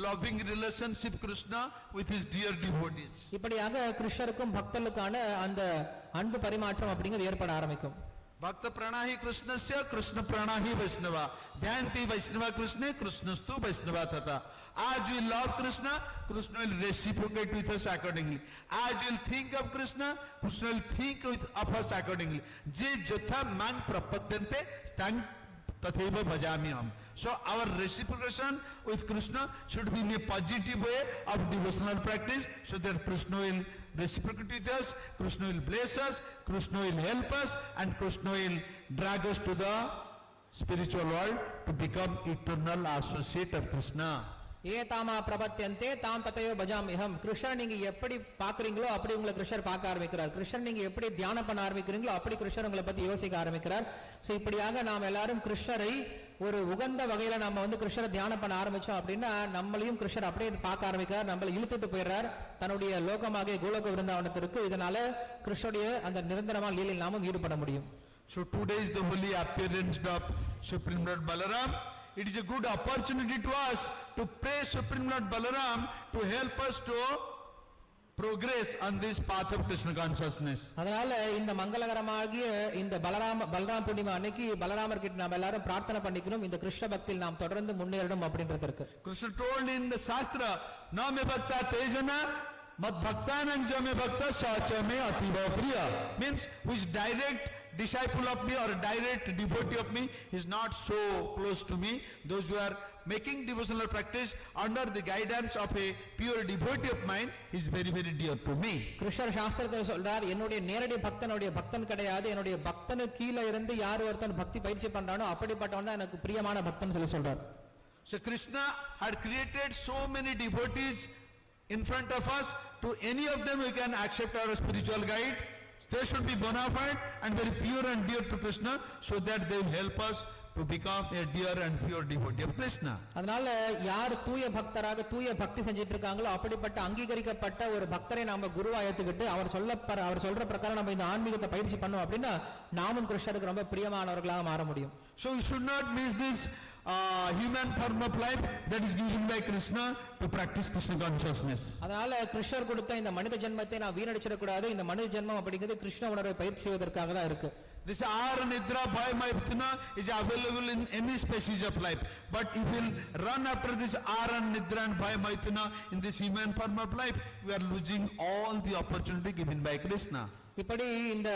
loving relationship Krishna with his dear devotees. இப்படியாக கிருஷ்ணருக்கும் பக்தர்களுக்கான அந்த அன்பு பரிமாற்றம் அப்படிங்கிறது ஏற்பட ஆரம்பிக்கும். Bhakta pranahi Krishnasya, Krishna pranahi Vaishnava. Dhyanti Vaishnava Krishna, Krishnastu Vaishnava tata. As we love Krishna, Krishna will reciprocate with us accordingly. As we will think of Krishna, Krishna will think of us accordingly. Je jatha mang prapadyante, tang tatheva bhajami ham. So our reciprocation with Krishna should be in a positive way of devotional practice, so that Krishna will reciprocate with us, Krishna will bless us, Krishna will help us, and Krishna will drag us to the spiritual world to become eternal associate of Krishna. ஏ தாமா பிரபத்தியந்தே தாம் ததையோ பஜாமிஹம். கிருஷ்ணர் நீங்க எப்படி பாக்குறீங்களோ அப்படி உங்களை கிருஷ்ணர் பார்க்க ஆரம்பிக்கிறார். கிருஷ்ணர் நீங்க எப்படி தியானம் பண்ண ஆரம்பிக்கிறீங்களோ அப்படி கிருஷ்ணர் உங்களை பத்தி யோசிக்க ஆரம்பிக்கிறார். சோ இப்படியாக நாம் எல்லாரும் கிருஷ்ணரை ஒரு உகந்த வகையில நாம கிருஷ்ணரை தியானம் பண்ண ஆரம்பிச்சோம் அப்படின்னா நம்மளையும் கிருஷ்ணர் அப்படியே பார்க்க ஆரம்பிக்கிறார், நம்மளை இழுத்துட்டு போயிடுறார் தன்னுடைய லோகமாக கோலோக விருந்தாவனத்திற்கு. இதனால கிருஷ்ணருடைய அந்த நிரந்தரமான லீலையில் நாமும் ஈடுபட முடியும். So today is the holy appearance of Supreme Lord Balaram. It is a good opportunity to us to pray Supreme Lord Balaram to help us to progress on this path of Krishna consciousness. அதனால இந்த மங்களகரமாகிய இந்த பலராம் பூர்ணிமா அன்னைக்கு பலராமர் கிட்ட நாம் எல்லாரும் பிரார்த்தனை பண்ணிக்கணும் இந்த கிருஷ்ண பக்தியில் நாம் தொடர்ந்து முன்னேறணும் அப்படின்றதற்கு. Krishna told in the Shastra, "Na me bhakta tejana mad bhaktanam ja me bhakta sacha me ativa priya." Means who is direct disciple of me or direct devotee of me is not so close to me. Those who are making devotional practice under the guidance of a pure devotee of mine is very very dear to me. கிருஷ்ணர் சாஸ்திரத்தை சொல்றார், என்னுடைய நேரடி பக்தன் கிடையாது, என்னுடைய பக்தனு கீழே இருந்து யார் ஒருத்தன் பக்தி பயிற்சி பண்றானோ அப்படிப்பட்டவன் தான் எனக்கு பிரியமான பக்தன் சொல்லி சொல்றார். So Krishna had created so many devotees in front of us. To any of them we can accept our spiritual guide. They should be bona fide and very pure and dear to Krishna, so that they will help us to become a dear and pure devotee of Krishna. அதனால யார் தூய பக்தராக தூய பக்தி செஞ்சிட்டு இருக்காங்களோ அப்படிப்பட்ட அங்கீகரிக்கப்பட்ட ஒரு பக்தரை நாம குருவா ஏத்துக்கிட்டு அவர் சொல்ற பிரகாரம் நம்ம இந்த ஆன்மீகத்தை பயிற்சி பண்ணோம் அப்படின்னா நாமும் கிருஷ்ணருக்கு ரொம்ப பிரியமானவர்களாக மாற முடியும். So you should not miss this human form of life that is given by Krishna to practice Krishna consciousness. அதனால கிருஷ்ணர் கொடுத்த இந்த மனித ஜென்மத்தை நான் வீணடிச்சிட கூடாது. இந்த மனித ஜென்மம் அப்படிங்கிறது கிருஷ்ண உணர்வை பயிற்சி செய்வதற்காக தான் இருக்கு. This Ahara Nidra Bhaya Maituna is available in any species of life. But if we'll run after this Ahara Nidra and Bhaya Maituna in this human form of life, we are losing all the opportunity given by Krishna. இப்படி இந்த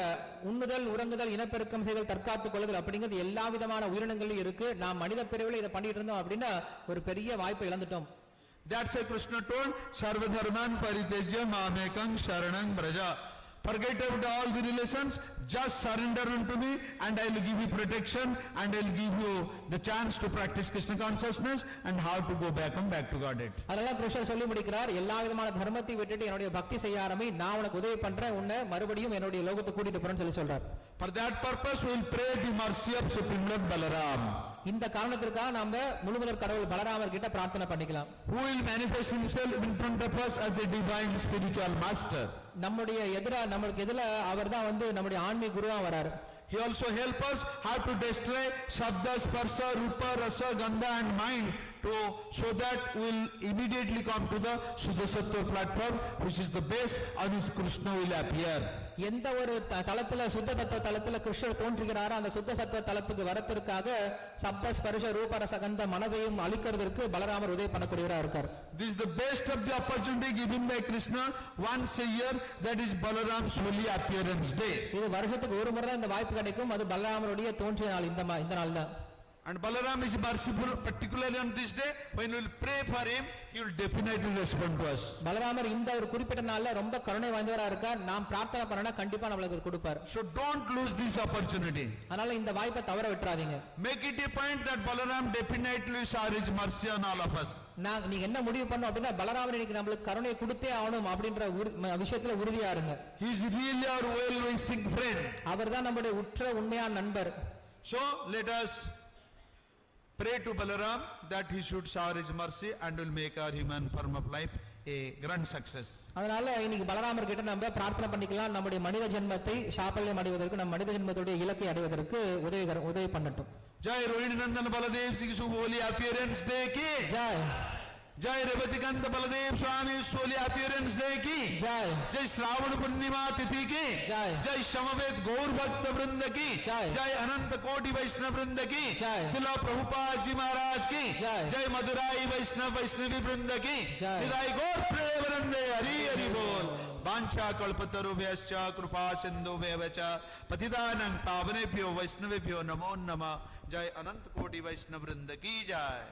உண்ணுதல் உறங்குதல் இனப்பெருக்கம் செய்தல் தற்காத்துக் கொள்ளுதல் அப்படிங்கிறது எல்லா விதமான உயிரினங்களும் இருக்கு. நாம் மனித பிரிவில் இதை பண்ணிட்டு இருந்தோம் அப்படின்னா ஒரு பெரிய வாய்ப்பை இழந்துட்டோம். That's why Krishna told, Sarvadharman paritejya mamekam sharanam braja. Forget about all the relations, just surrender unto me and I will give you protection and I will give you the chance to practice Krishna consciousness and how to go back to Godhead. அதனால கிருஷ்ணர் சொல்லி முடிக்கிறார், எல்லா விதமான தர்மத்தை விட்டுட்டு என்னுடைய பக்தி செய்ய ஆரம்பி, நான் உனக்கு உதவி பண்றேன், உன்னை மறுபடியும் என்னுடைய லோகத்துக்கு கூட்டிட்டு போறேன்னு சொல்றார். For that purpose we will pray the mercy of Supreme Lord Balaram. இந்த காரணத்திற்காக நாம முழுமுதற் கடவுள் பலராமர் கிட்ட பிரார்த்தனை பண்ணிக்கலாம். Who will manifest himself in front of us as the divine spiritual master. நம்முடைய நமக்கு எதிர அவர்தான் வந்து நம்முடைய ஆன்மீக குருவா வராரு. He also help us how to destroy Shabda, Sparsa, Rupa, Rasa, Gandha and mind so that we will immediately come to the Shuddha Sattva platform which is the base on which Krishna will appear. எந்த ஒரு தலத்துல சுத்த தத்துவ தலத்துல கிருஷ்ணர் தோன்றுகிறாரோ அந்த சுத்த சத்துவ தலத்துக்கு வரத்திற்காக சப்த ஸ்பர்ஷ ரூப ரச கந்த மனதையும் அழிக்கிறதுக்கு பலராமர் உதவி பண்ணக்கூடியவரா இருக்கார். This is the best of the opportunity given by Krishna once a year, that is Balaram's holy appearance day. இது வருஷத்துக்கு ஒரு முறை தான் இந்த வாய்ப்பு கிடைக்கும், அது பலராமருடைய தோன்றிய நாள் இந்த நாள் தான். And Balaram is merciful, particularly on this day. When we will pray for him, he will definitely respond to us. பலராமர் இந்த ஒரு குறிப்பிட்ட நாள்ல ரொம்ப கருணை வாய்ந்தவரா இருக்கார். நாம் பிரார்த்தனை பண்ணனா கண்டிப்பா நமக்கு கொடுப்பார். So don't lose this opportunity. அதனால இந்த வாய்ப்பை தவற விட்டுறாதீங்க. Make it a point that Balaram definitely shower his mercy on all of us. நீங்க என்ன முடிவு பண்ணணும் அப்படின்னா பலராமர் இன்னைக்கு நமக்கு கருணை கொடுத்தே ஆகணும் அப்படின்ற விஷயத்துல உறுதியா இருங்க. He is really our well-wishing friend. அவர்தான் நம்முடைய உற்ற உண்மையான நண்பர். So let us pray to Balaram that he should shower his mercy and will make our human form of life a grand success. அதனால இன்னைக்கு பலராமர் கிட்ட நம்ம பிரார்த்தனை பண்ணிக்கலாம், நம்முடைய மனித ஜென்மத்தை சாபல்யம் அடைவதற்கு, நம் மனித ஜென்மத்துடைய இலக்கை அடைவதற்கு உதவி பண்ணட்டும். ஜெய் ரோஹிணி நந்தன் பலதேவ் சிங் शुभ होली अपीयरेंस डे की जय. जय रेवतीकांत बलदेव स्वामी सोली अपीयरेंस डे की जय. जय श्रावण पूर्णिमा तिथि की जय. जय समवेत गौर भक्त वृंद की जय. जय अनंत कोटि वैष्णव वृंद की जय. शिला प्रभुपाद जी महाराज की जय. जय मदुराई वैष्णवी वृंद की जय. हृदय गौर प्रिय वृंदे हरि हरि बोल. वांछा कल्पतरुभ्यश्च कृपा सिन्धुभ्यः च पतितानां पावनेभ्यो वैष्णवेभ्यो नमो नमः. जय अनंत कोटि वैष्णव वृंद की जय.